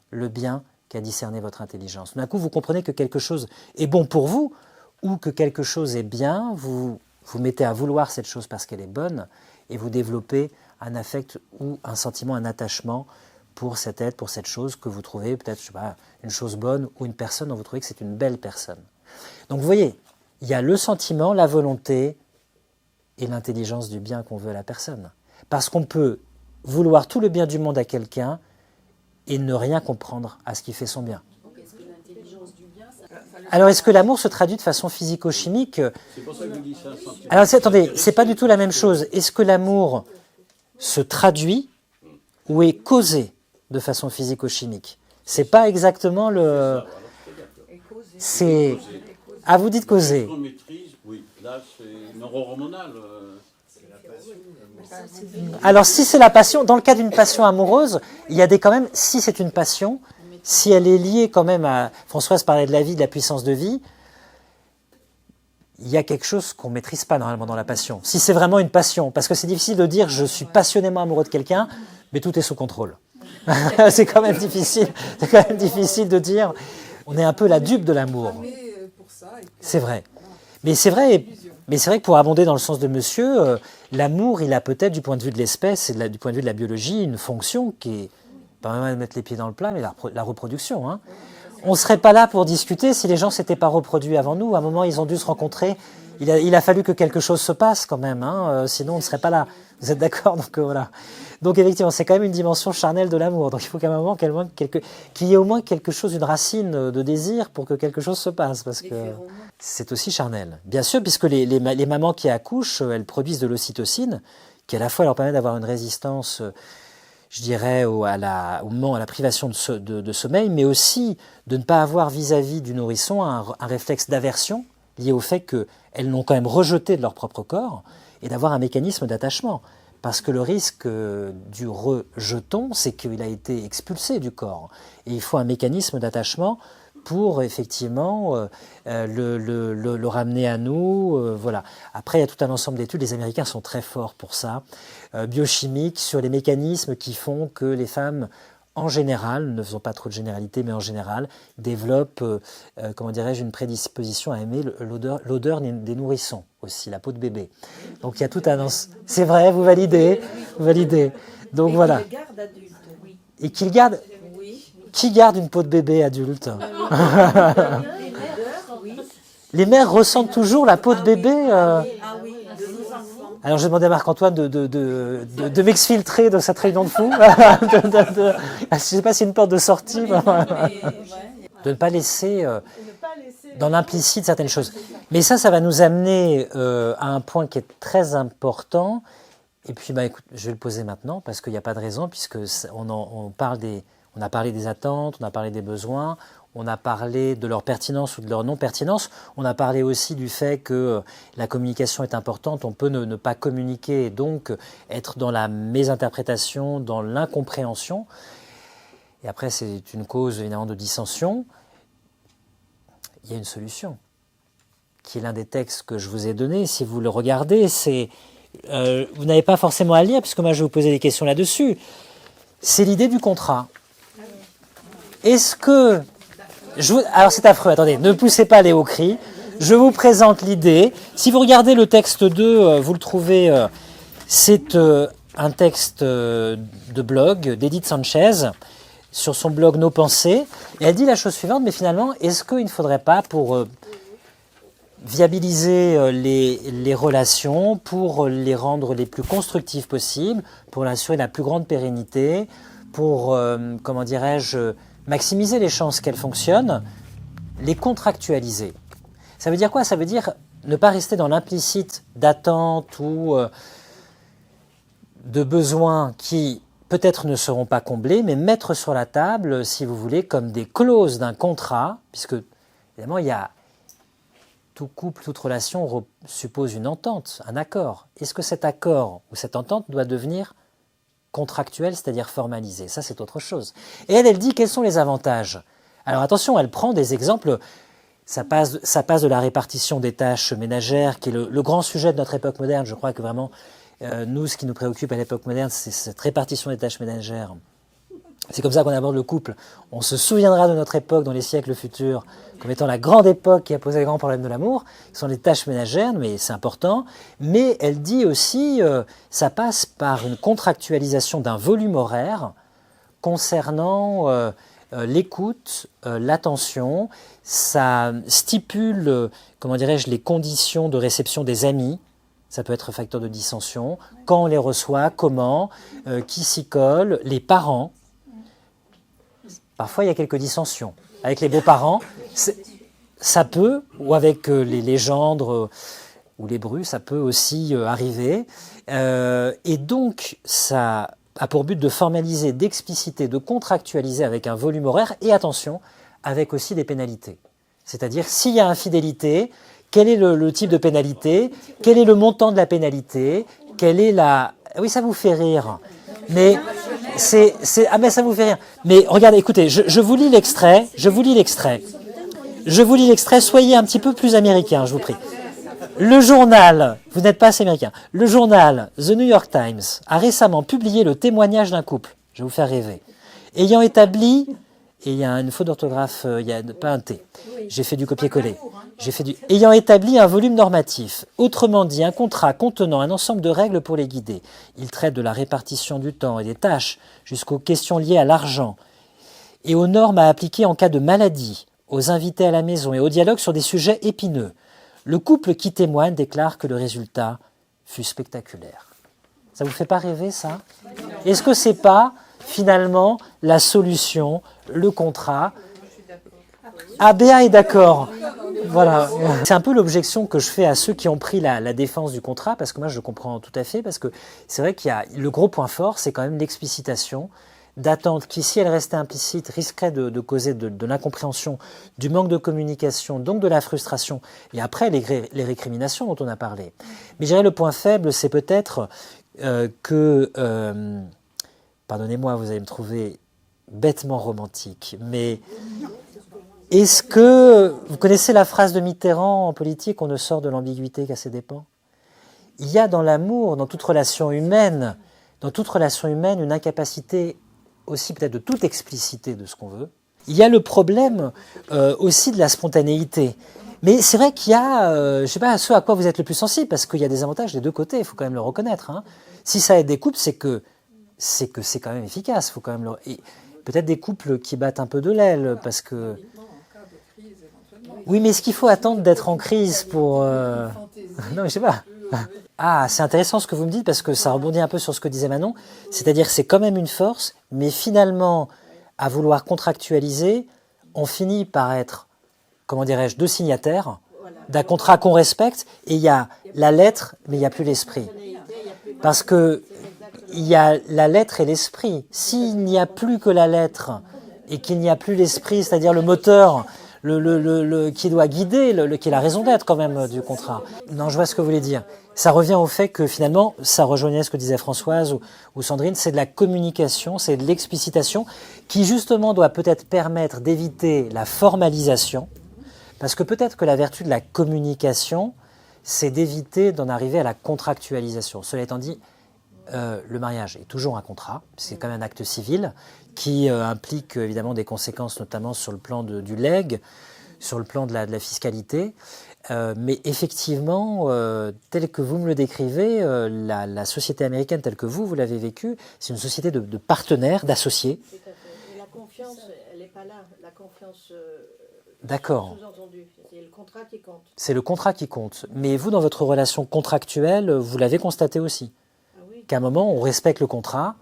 le bien qu'a discerné votre intelligence. D'un coup, vous comprenez que quelque chose est bon pour vous ou que quelque chose est bien, vous vous mettez à vouloir cette chose parce qu'elle est bonne et vous développez un affect ou un sentiment, un attachement pour cet être, pour cette chose que vous trouvez peut-être, je sais pas, une chose bonne ou une personne dont vous trouvez que c'est une belle personne. Donc vous voyez, il y a le sentiment, la volonté et l'intelligence du bien qu'on veut à la personne. Parce qu'on peut vouloir tout le bien du monde à quelqu'un et ne rien comprendre à ce qui fait son bien. Donc, est-ce que l'intelligence du bien, ça... Alors, est-ce que l'amour se traduit de façon physico-chimique? C'est pour ça que je dis ça. Un sentiment. Alors, attendez, c'est pas du tout la même chose. Est-ce que l'amour se traduit ou est causé de façon physico-chimique? C'est pas exactement le... C'est... Ah, vous dites causé. On maîtrise, oui. Là, c'est neurohormonal. Alors, si c'est la passion, dans le cas d'une passion amoureuse, il y a quand même, si c'est une passion, si elle est liée quand même à... Françoise parlait de la vie, de la puissance de vie, il y a quelque chose qu'on ne maîtrise pas normalement dans la passion. Si c'est vraiment une passion, parce que c'est difficile de dire je suis passionnément amoureux de quelqu'un, mais tout est sous contrôle. C'est quand même difficile de dire on est un peu la dupe de l'amour. C'est vrai. Mais c'est vrai que pour abonder dans le sens de monsieur, l'amour, il a peut-être du point de vue de l'espèce et du point de vue de la biologie une fonction qui est pas même mettre les pieds dans le plat, mais la reproduction. Hein. On ne serait pas là pour discuter si les gens ne s'étaient pas reproduits avant nous. À un moment, ils ont dû se rencontrer. Il a fallu que quelque chose se passe quand même, hein, sinon on ne serait pas là. Vous êtes d'accord? Donc voilà. Donc effectivement, c'est quand même une dimension charnelle de l'amour. Donc il faut qu'à un moment qu'il y ait au moins quelque chose, une racine de désir pour que quelque chose se passe, parce que c'est aussi charnel. Bien sûr, puisque les mamans qui accouchent, elles produisent de l'ocytocine, qui à la fois leur permet d'avoir une résistance, je dirais, à la privation de sommeil, mais aussi de ne pas avoir vis-à-vis du nourrisson un réflexe d'aversion lié au fait qu'elles l'ont quand même rejeté de leur propre corps, et d'avoir un mécanisme d'attachement. Parce que le risque du rejeton, c'est qu'il a été expulsé du corps. Et il faut un mécanisme d'attachement pour effectivement le ramener à nous. Voilà. Après, il y a tout un ensemble d'études, les Américains sont très forts pour ça, biochimiques, sur les mécanismes qui font que les femmes, en général, ne faisons pas trop de généralité, mais en général, développent, comment dirais-je, une prédisposition à aimer l'odeur des nourrissons aussi, la peau de bébé. Donc il y a tout un... C'est vrai, vous validez. Donc voilà. Et qu'il garde adulte, oui. Et qu'il garde... Oui. Qui garde une peau de bébé adulte? Les mères, oui. Les mères ressentent toujours la peau de bébé. Ah oui, de nos enfants. Alors je demandais à Marc-Antoine de m'exfiltrer de cette réunion de fous. Je ne sais pas si c'est une porte de sortie. De ne pas laisser dans l'implicite certaines choses. Mais ça va nous amener à un point qui est très important. Et puis, écoute, je vais le poser maintenant parce qu'il n'y a pas de raison, puisque on a parlé des attentes, on a parlé des besoins, on a parlé de leur pertinence ou de leur non-pertinence. On a parlé aussi du fait que la communication est importante. On peut ne pas communiquer et donc être dans la mésinterprétation, dans l'incompréhension. Et après, c'est une cause évidemment de dissension. Il y a une solution. qui est l'un des textes que je vous ai donné, si vous le regardez, c'est vous n'avez pas forcément à le lire, puisque moi je vais vous poser des questions là-dessus. C'est l'idée du contrat. Est-ce que... alors c'est affreux, attendez, ne poussez pas les hauts cris. Je vous présente l'idée. Si vous regardez le texte 2, vous le trouvez... c'est un texte de blog d'Edith Sanchez, sur son blog Nos Pensées. Et elle dit la chose suivante, mais finalement, est-ce qu'il ne faudrait pas, pour viabiliser les relations, pour les rendre les plus constructives possibles, pour assurer la plus grande pérennité, pour, comment dirais-je, maximiser les chances qu'elles fonctionnent, les contractualiser. Ça veut dire quoi? Ça veut dire ne pas rester dans l'implicite d'attente ou de besoins qui peut-être ne seront pas comblés, mais mettre sur la table, si vous voulez, comme des clauses d'un contrat, puisque évidemment il y a tout couple, toute relation suppose une entente, un accord. Est-ce que cet accord ou cette entente doit devenir contractuel, c'est-à-dire formalisé? Ça, c'est autre chose. Et elle dit quels sont les avantages. Alors attention, elle prend des exemples. Ça passe de la répartition des tâches ménagères, qui est le grand sujet de notre époque moderne. Je crois que vraiment, nous, ce qui nous préoccupe à l'époque moderne, c'est cette répartition des tâches ménagères. C'est comme ça qu'on aborde le couple. On se souviendra de notre époque dans les siècles futurs comme étant la grande époque qui a posé les grands problèmes de l'amour. Ce sont les tâches ménagères, mais c'est important. Mais elle dit aussi, ça passe par une contractualisation d'un volume horaire concernant l'écoute, l'attention. Ça stipule, comment dirais-je, les conditions de réception des amis. Ça peut être facteur de dissension. Quand on les reçoit, comment, qui s'y colle, les parents. Parfois, il y a quelques dissensions. Avec les beaux-parents, ça peut, ou avec les gendres ou les brus, ça peut aussi arriver. Et donc, ça a pour but de formaliser, d'expliciter, de contractualiser avec un volume horaire et, attention, avec aussi des pénalités. C'est-à-dire, s'il y a infidélité, quel est le type de pénalité? Quel est le montant de la pénalité? Quelle est la... Oui, ça vous fait rire. Mais ah mais ça vous fait rire. Mais regardez, écoutez, je vous lis l'extrait. Je vous lis l'extrait. Soyez un petit peu plus américain, je vous prie. Le journal, vous n'êtes pas assez américain. Le journal The New York Times a récemment publié le témoignage d'un couple. Je vais vous faire rêver. Ayant établi, et il y a une faute d'orthographe, il n'y a pas un T. J'ai fait du copier-coller. Ayant établi un volume normatif, autrement dit un contrat contenant un ensemble de règles pour les guider. Il traite de la répartition du temps et des tâches jusqu'aux questions liées à l'argent et aux normes à appliquer en cas de maladie, aux invités à la maison et au dialogue sur des sujets épineux. Le couple qui témoigne déclare que le résultat fut spectaculaire. Ça vous fait pas rêver, ça? Est-ce que c'est pas, finalement, la solution, le contrat? Ah, Béa est d'accord. Voilà. C'est un peu l'objection que je fais à ceux qui ont pris la défense du contrat, parce que moi je comprends tout à fait, parce que c'est vrai qu'il y a le gros point fort, c'est quand même l'explicitation d'attente qui, si elle restait implicite, risquerait de causer de l'incompréhension, du manque de communication, donc de la frustration, et après les récriminations dont on a parlé. Mais je dirais le point faible, c'est peut-être pardonnez-moi, vous allez me trouver bêtement romantique, mais est-ce que vous connaissez la phrase de Mitterrand en politique, on ne sort de l'ambiguïté qu'à ses dépens? Il y a dans l'amour, dans toute relation humaine, une incapacité aussi peut-être de toute expliciter de ce qu'on veut. Il y a le problème aussi de la spontanéité. Mais c'est vrai qu'il y a, je ne sais pas ce à quoi vous êtes le plus sensible, parce qu'il y a des avantages des deux côtés, il faut quand même le reconnaître. Hein. Si ça aide des couples, c'est que c'est quand même efficace. Faut quand même et peut-être des couples qui battent un peu de l'aile, parce que... Oui, mais est-ce qu'il faut attendre d'être en crise pour... Non, mais je sais pas. Ah, c'est intéressant ce que vous me dites, parce que ça rebondit un peu sur ce que disait Manon. C'est-à-dire que c'est quand même une force, mais finalement, à vouloir contractualiser, on finit par être, comment dirais-je, deux signataires d'un contrat qu'on respecte, et il y a la lettre, mais il n'y a plus l'esprit. Parce que il y a la lettre et l'esprit. S'il n'y a plus que la lettre, et qu'il n'y a plus l'esprit, c'est-à-dire le moteur... qui doit guider, qui est la raison d'être quand même du contrat. Non, je vois ce que vous voulez dire. Ça revient au fait que finalement, ça rejoignait ce que disait Françoise ou Sandrine, c'est de la communication, c'est de l'explicitation qui justement doit peut-être permettre d'éviter la formalisation Parce que peut-être que la vertu de la communication, c'est d'éviter d'en arriver à la contractualisation. Cela étant dit, le mariage est toujours un contrat, c'est quand même un acte civil qui implique évidemment des conséquences, notamment sur le plan du legs, sur le plan de la fiscalité. Mais effectivement, tel que vous me le décrivez, la société américaine telle que vous l'avez vécue, c'est une société de partenaires, d'associés. Tout à fait. Et la confiance, elle n'est pas là. La confiance D'accord. sous-entendue. C'est le contrat qui compte. C'est le contrat qui compte. Mais vous, dans votre relation contractuelle, vous l'avez constaté aussi. Ah oui, Qu'à un moment, on respecte le contrat,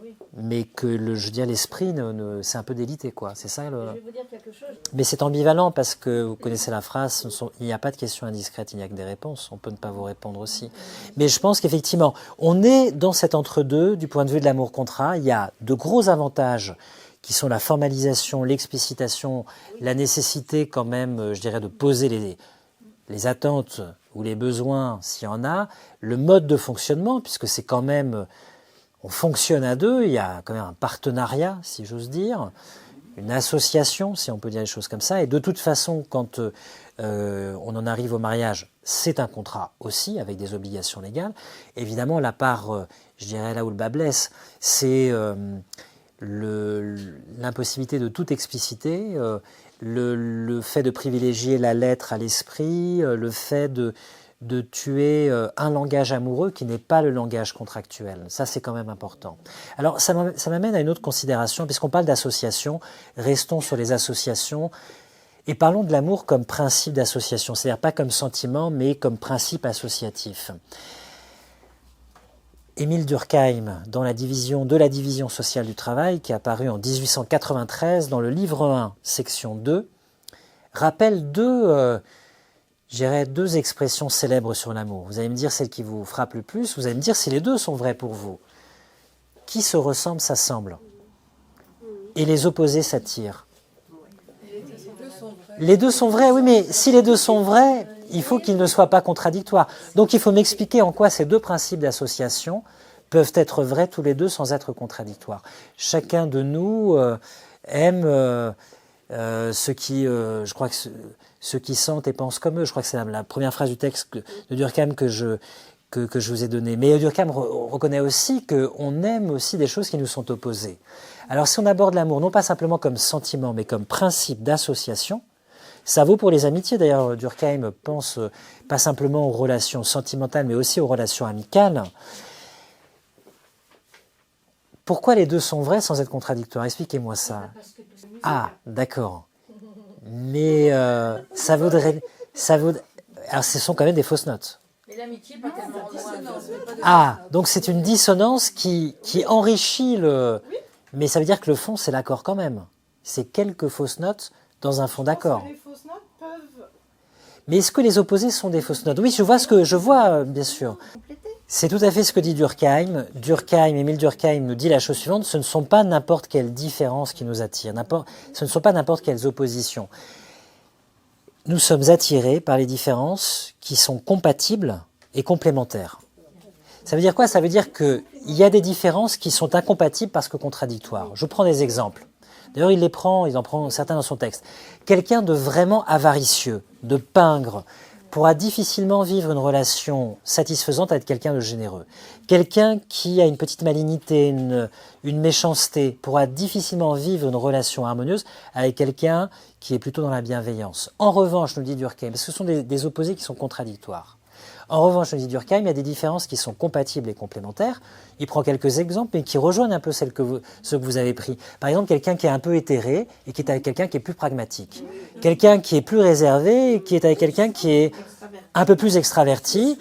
oui. mais que l'esprit, c'est un peu délité, quoi. C'est ça Je vais vous dire quelque chose. Mais c'est ambivalent parce que vous connaissez la phrase, il n'y a pas de questions indiscrètes, il n'y a que des réponses. On peut ne pas vous répondre aussi. Mais je pense qu'effectivement, on est dans cet entre-deux du point de vue de l'amour-contrat. Il y a de gros avantages qui sont la formalisation, l'explicitation, la nécessité quand même, je dirais, de poser les attentes ou les besoins s'il y en a, le mode de fonctionnement, puisque c'est quand même, on fonctionne à deux, il y a quand même un partenariat, si j'ose dire, une association, si on peut dire les choses comme ça, et de toute façon, quand on en arrive au mariage, c'est un contrat aussi, avec des obligations légales. Évidemment, la part, je dirais là où le bas blesse, c'est l'impossibilité de tout expliciter, le fait de privilégier la lettre à l'esprit, le fait de tuer un langage amoureux qui n'est pas le langage contractuel. Ça, c'est quand même important. Alors, ça m'amène à une autre considération, puisqu'on parle d'association, restons sur les associations, et parlons de l'amour comme principe d'association, c'est-à-dire pas comme sentiment, mais comme principe associatif. Émile Durkheim, dans la division sociale du travail, qui est apparu en 1893 dans le livre 1, section 2, rappelle deux expressions célèbres sur l'amour. Vous allez me dire celle qui vous frappe le plus, vous allez me dire si les deux sont vraies pour vous. Qui se ressemble s'assemble, et les opposés s'attirent. Les deux sont vrais, oui, mais si les deux sont vrais, il faut qu'ils ne soient pas contradictoires. Donc il faut m'expliquer en quoi ces deux principes d'association peuvent être vrais tous les deux sans être contradictoires. Chacun de nous aime ceux qui, je crois que ceux qui sentent et pensent comme eux. Je crois que c'est la première phrase du texte de Durkheim que je vous ai donnée. Mais Durkheim reconnaît aussi qu'on aime aussi des choses qui nous sont opposées. Alors si on aborde l'amour non pas simplement comme sentiment, mais comme principe d'association, ça vaut pour les amitiés. D'ailleurs, Durkheim pense pas simplement aux relations sentimentales, mais aussi aux relations amicales. Pourquoi les deux sont vrais sans être contradictoires? Expliquez-moi ça. Ah, d'accord. Mais ça vaudrait... Alors, ce sont quand même des fausses notes. Mais l'amitié, pas tellement loin. Ah, donc c'est une dissonance qui enrichit le... Mais ça veut dire que le fond, c'est l'accord quand même. C'est quelques fausses notes dans un fond d'accord. Les fausses notes peuvent Mais est-ce que les opposés sont des fausses notes? Oui, je vois, bien sûr. compléter. C'est tout à fait ce que dit Durkheim. Émile Durkheim nous dit la chose suivante, ce ne sont pas n'importe quelles différences qui nous attirent, ce ne sont pas n'importe quelles oppositions. Nous sommes attirés par les différences qui sont compatibles et complémentaires. Ça veut dire quoi? Ça veut dire qu'il y a des différences qui sont incompatibles parce que contradictoires. Je prends des exemples. D'ailleurs, il en prend certains dans son texte. Quelqu'un de vraiment avaricieux, de pingre, pourra difficilement vivre une relation satisfaisante avec quelqu'un de généreux. Quelqu'un qui a une petite malignité, une méchanceté, pourra difficilement vivre une relation harmonieuse avec quelqu'un qui est plutôt dans la bienveillance. En revanche, nous dit Durkheim, parce que ce sont des opposés qui sont contradictoires. En revanche, nous dit Durkheim, il y a des différences qui sont compatibles et complémentaires. Il prend quelques exemples, mais qui rejoignent un peu ceux que vous avez pris. Par exemple, quelqu'un qui est un peu éthéré et qui est avec quelqu'un qui est plus pragmatique. Quelqu'un qui est plus réservé et qui est avec quelqu'un qui est un peu plus extraverti.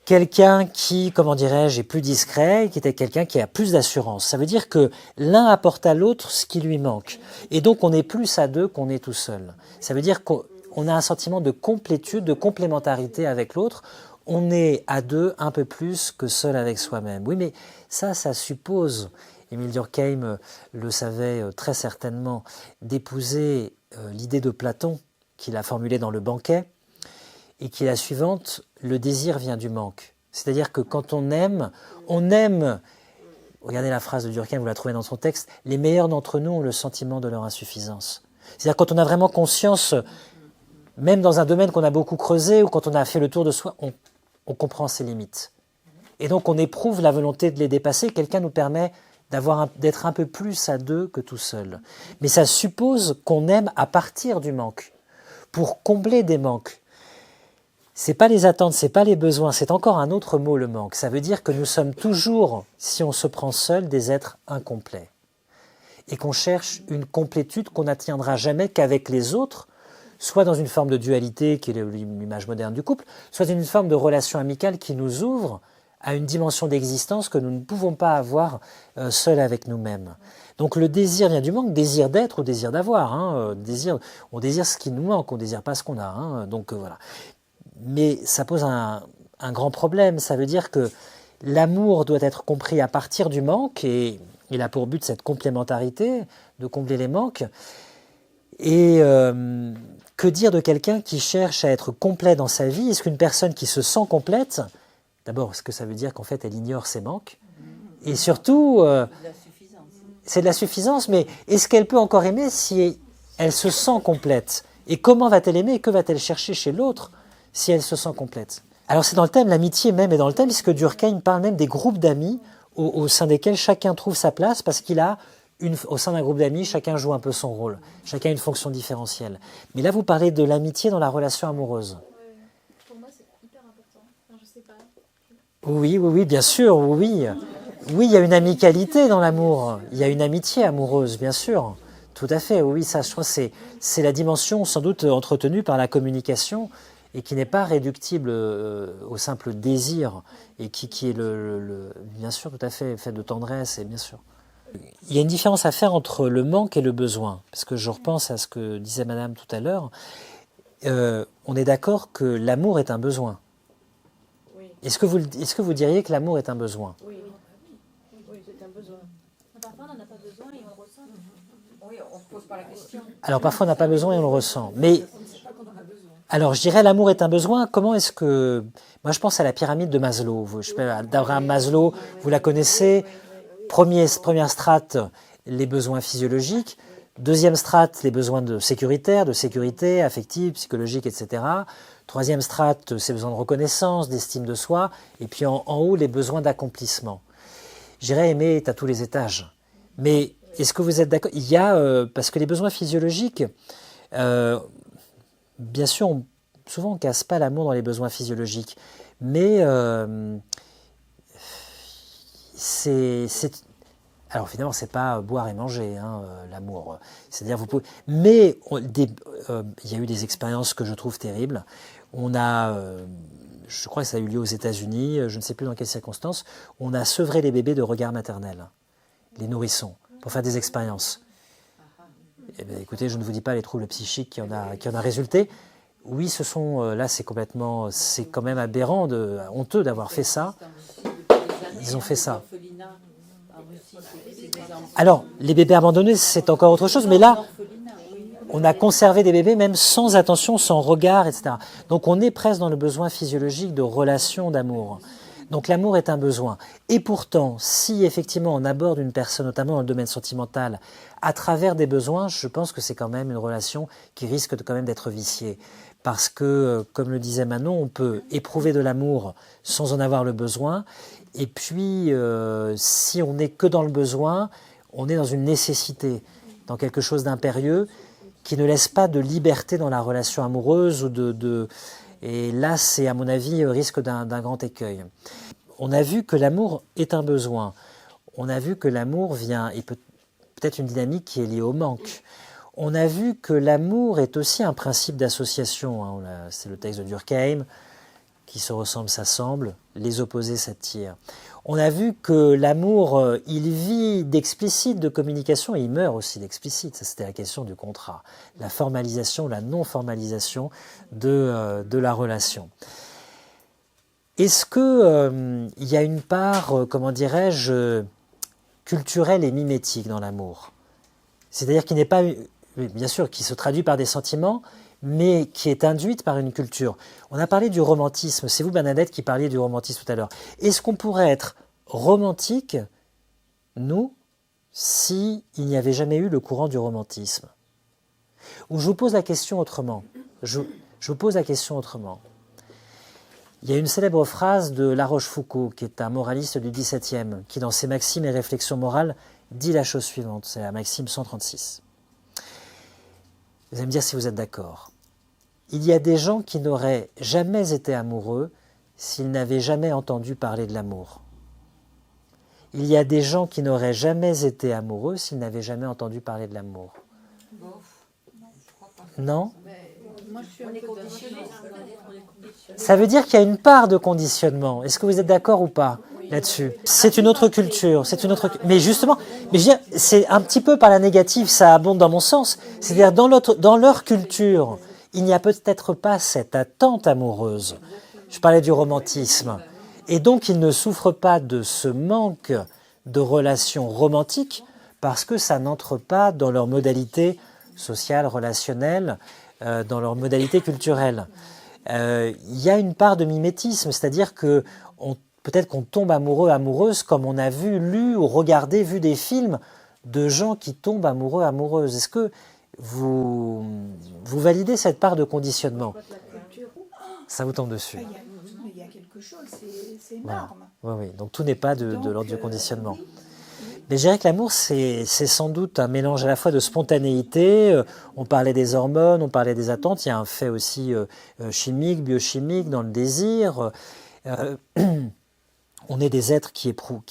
Quelqu'un qui, comment dirais-je, est plus discret et qui est avec quelqu'un qui a plus d'assurance. Ça veut dire que l'un apporte à l'autre ce qui lui manque. Et donc, on est plus à deux qu'on est tout seul. Ça veut dire qu'on a un sentiment de complétude, de complémentarité avec l'autre. On est à deux un peu plus que seul avec soi-même. Oui, mais ça suppose, Émile Durkheim le savait très certainement, d'épouser l'idée de Platon qu'il a formulée dans Le Banquet, et qui est la suivante, le désir vient du manque. C'est-à-dire que quand on aime, regardez la phrase de Durkheim, vous la trouvez dans son texte, les meilleurs d'entre nous ont le sentiment de leur insuffisance. C'est-à-dire quand on a vraiment conscience Même dans un domaine qu'on a beaucoup creusé ou quand on a fait le tour de soi, on comprend ses limites. Et donc on éprouve la volonté de les dépasser. Quelqu'un nous permet d'être un peu plus à deux que tout seul. Mais ça suppose qu'on aime à partir du manque, pour combler des manques. C'est pas les attentes, c'est pas les besoins, c'est encore un autre mot, le manque. Ça veut dire que nous sommes toujours, si on se prend seul, des êtres incomplets. Et qu'on cherche une complétude qu'on n'atteindra jamais qu'avec les autres, soit dans une forme de dualité, qui est l'image moderne du couple, soit dans une forme de relation amicale qui nous ouvre à une dimension d'existence que nous ne pouvons pas avoir seuls avec nous-mêmes. Donc le désir vient du manque, désir d'être ou désir d'avoir. On désire ce qui nous manque, on ne désire pas ce qu'on a. Voilà. Mais ça pose un grand problème. Ça veut dire que l'amour doit être compris à partir du manque, et il a pour but cette complémentarité, de combler les manques. Et que dire de quelqu'un qui cherche à être complet dans sa vie? Est-ce qu'une personne qui se sent complète, d'abord, est-ce que ça veut dire qu'en fait elle ignore ses manques? Et surtout, c'est de la suffisance, mais est-ce qu'elle peut encore aimer si elle se sent complète? Et comment va-t-elle aimer et que va-t-elle chercher chez l'autre si elle se sent complète? Alors c'est dans le thème, l'amitié même est dans le thème, puisque Durkheim parle même des groupes d'amis au sein desquels chacun trouve sa place, parce qu'il a, au sein d'un groupe d'amis, chacun joue un peu son rôle, chacun a une fonction différentielle. Mais là, vous parlez de l'amitié dans la relation amoureuse. Pour moi, c'est hyper important. Enfin, je sais pas. Oui, bien sûr, oui. Oui, il y a une amicalité dans l'amour, il y a une amitié amoureuse, bien sûr. Tout à fait, oui, ça, je crois que c'est la dimension sans doute entretenue par la communication et qui n'est pas réductible au simple désir et qui est bien sûr, tout à fait de tendresse, et bien sûr. Il y a une différence à faire entre le manque et le besoin, parce que je repense à ce que disait Madame tout à l'heure. On est d'accord que l'amour est un besoin. Oui, Est-ce que vous diriez que l'amour est un besoin? oui, oui, c'est un besoin. Parfois, on n'en a pas besoin et on le ressent. Oui, on ne se pose pas la question. Alors parfois on n'a pas besoin et on le ressent. Mais alors je dirais l'amour est un besoin. Comment est-ce que... Moi je pense à la pyramide de Maslow. D'Abraham Maslow, vous la connaissez. Première strate, les besoins physiologiques. Deuxième strate, les besoins de sécurité, affective, psychologique, etc. Troisième strate, ses besoins de reconnaissance, d'estime de soi. Et puis en haut, les besoins d'accomplissement. J'irais aimer est à tous les étages. Mais est-ce que vous êtes d'accord? Il y a, parce que les besoins physiologiques, bien sûr, souvent on ne casse pas l'amour dans les besoins physiologiques. Mais alors finalement, c'est pas boire et manger, l'amour. C'est-à-dire, vous pouvez. Mais il y a eu des expériences que je trouve terribles. On a, je crois que ça a eu lieu aux États-Unis, je ne sais plus dans quelles circonstances, on a sevré les bébés de regard maternel, les nourrissons, pour faire des expériences. Eh bien, écoutez, je ne vous dis pas les troubles psychiques qui en a résulté. Oui, là, c'est quand même aberrant, honteux d'avoir fait ça. Ils ont fait ça. Alors, les bébés abandonnés, c'est encore autre chose, mais là, on a conservé des bébés même sans attention, sans regard, etc. Donc on est presque dans le besoin physiologique de relation, d'amour. Donc l'amour est un besoin. Et pourtant, si effectivement on aborde une personne, notamment dans le domaine sentimental, à travers des besoins, je pense que c'est quand même une relation qui risque quand même d'être viciée. Parce que, comme le disait Manon, on peut éprouver de l'amour sans en avoir le besoin. Et puis, si on n'est que dans le besoin, on est dans une nécessité, dans quelque chose d'impérieux, qui ne laisse pas de liberté dans la relation amoureuse. Et là, c'est, à mon avis, risque d'un grand écueil. On a vu que l'amour est un besoin. On a vu que l'amour vient, et peut-être une dynamique qui est liée au manque. On a vu que l'amour est aussi un principe d'association. C'est le texte de Durkheim, qui se ressemblent s'assemblent, les opposés s'attirent. On a vu que l'amour, il vit d'explicite, de communication, et il meurt aussi d'explicite. Ça, c'était la question du contrat. La formalisation, la non-formalisation de la relation. Est-ce que il y a une part, comment dirais-je, culturelle et mimétique dans l'amour? C'est-à-dire qu'il n'est pas, bien sûr, qui se traduit par des sentiments, mais qui est induite par une culture. On a parlé du romantisme. C'est vous, Bernadette, qui parliez du romantisme tout à l'heure. Est-ce qu'on pourrait être romantique, nous, s'il n'y avait jamais eu le courant du romantisme? Ou je vous pose la question autrement. Je vous pose la question autrement. Il y a une célèbre phrase de La Rochefoucauld, qui est un moraliste du XVIIe, qui dans ses maximes et réflexions morales dit la chose suivante, c'est la maxime 136. Vous allez me dire si vous êtes d'accord. Il y a des gens qui n'auraient jamais été amoureux s'ils n'avaient jamais entendu parler de l'amour. Il y a des gens qui n'auraient jamais été amoureux s'ils n'avaient jamais entendu parler de l'amour. Bof. Non, je crois pas. Non ? Moi, je suis un On est peu conditionné. d'accord. Ça veut dire qu'il y a une part de conditionnement. Est-ce que vous êtes d'accord ou pas là-dessus? C'est une autre culture. C'est une autre. Mais justement, je veux dire, c'est un petit peu par la négative, ça abonde dans mon sens. C'est-à-dire dans leur culture, il n'y a peut-être pas cette attente amoureuse. Je parlais du romantisme. Et donc, ils ne souffrent pas de ce manque de relations romantiques parce que ça n'entre pas dans leur modalité sociale, relationnelle, dans leur modalité culturelle. Il y a une part de mimétisme, c'est-à-dire que peut-être qu'on tombe amoureux, amoureuse, comme on a lu ou regardé, vu des films de gens qui tombent amoureux, amoureuses. Est-ce que vous validez cette part de conditionnement? Ça vous tombe dessus? Il y a quelque chose, c'est Voilà. énorme. Oui. Donc tout n'est pas de Donc, l'ordre du conditionnement. oui. Mais je dirais que l'amour, c'est sans doute un mélange à la fois de spontanéité, on parlait des hormones, on parlait des attentes, il y a un fait aussi chimique, biochimique dans le désir. On est des êtres qui éprouvent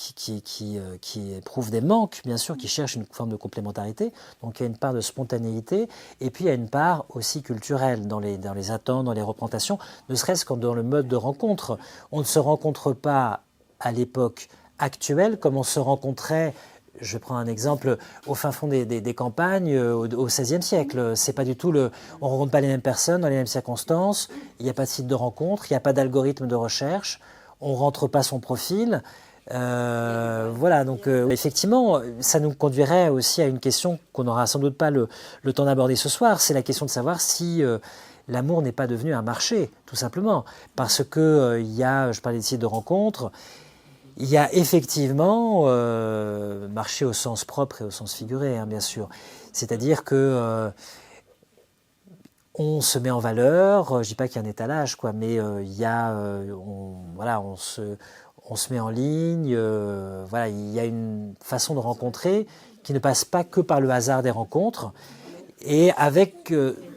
des manques, bien sûr, qui cherchent une forme de complémentarité. Donc il y a une part de spontanéité, et puis il y a une part aussi culturelle dans les attentes, dans les représentations, ne serait-ce que dans le mode de rencontre. On ne se rencontre pas à l'époque actuelle comme on se rencontrait, je prends un exemple, au fin fond des campagnes au XVIe siècle. C'est pas du tout on ne rencontre pas les mêmes personnes dans les mêmes circonstances, il n'y a pas de site de rencontre, il n'y a pas d'algorithme de recherche, on ne rentre pas son profil. Voilà, donc effectivement, ça nous conduirait aussi à une question qu'on n'aura sans doute pas le temps d'aborder ce soir, c'est la question de savoir si l'amour n'est pas devenu un marché, tout simplement. Parce que il y a, je parlais de sites de rencontres, il y a effectivement marché au sens propre et au sens figuré, hein, bien sûr. C'est-à-dire que on se met en valeur, je dis pas qu'il y a un étalage, quoi, mais il y a, on se met en ligne, voilà, il y a une façon de rencontrer qui ne passe pas que par le hasard des rencontres, et avec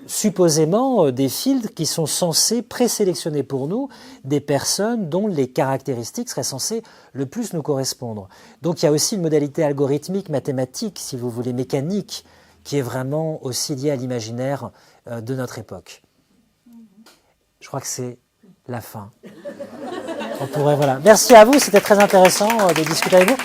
supposément des filtres qui sont censés présélectionner pour nous des personnes dont les caractéristiques seraient censées le plus nous correspondre. Donc il y a aussi une modalité algorithmique, mathématique, si vous voulez, mécanique, qui est vraiment aussi liée à l'imaginaire de notre époque. Je crois que c'est la fin. On pourrait, voilà. Merci à vous, c'était très intéressant de discuter avec vous.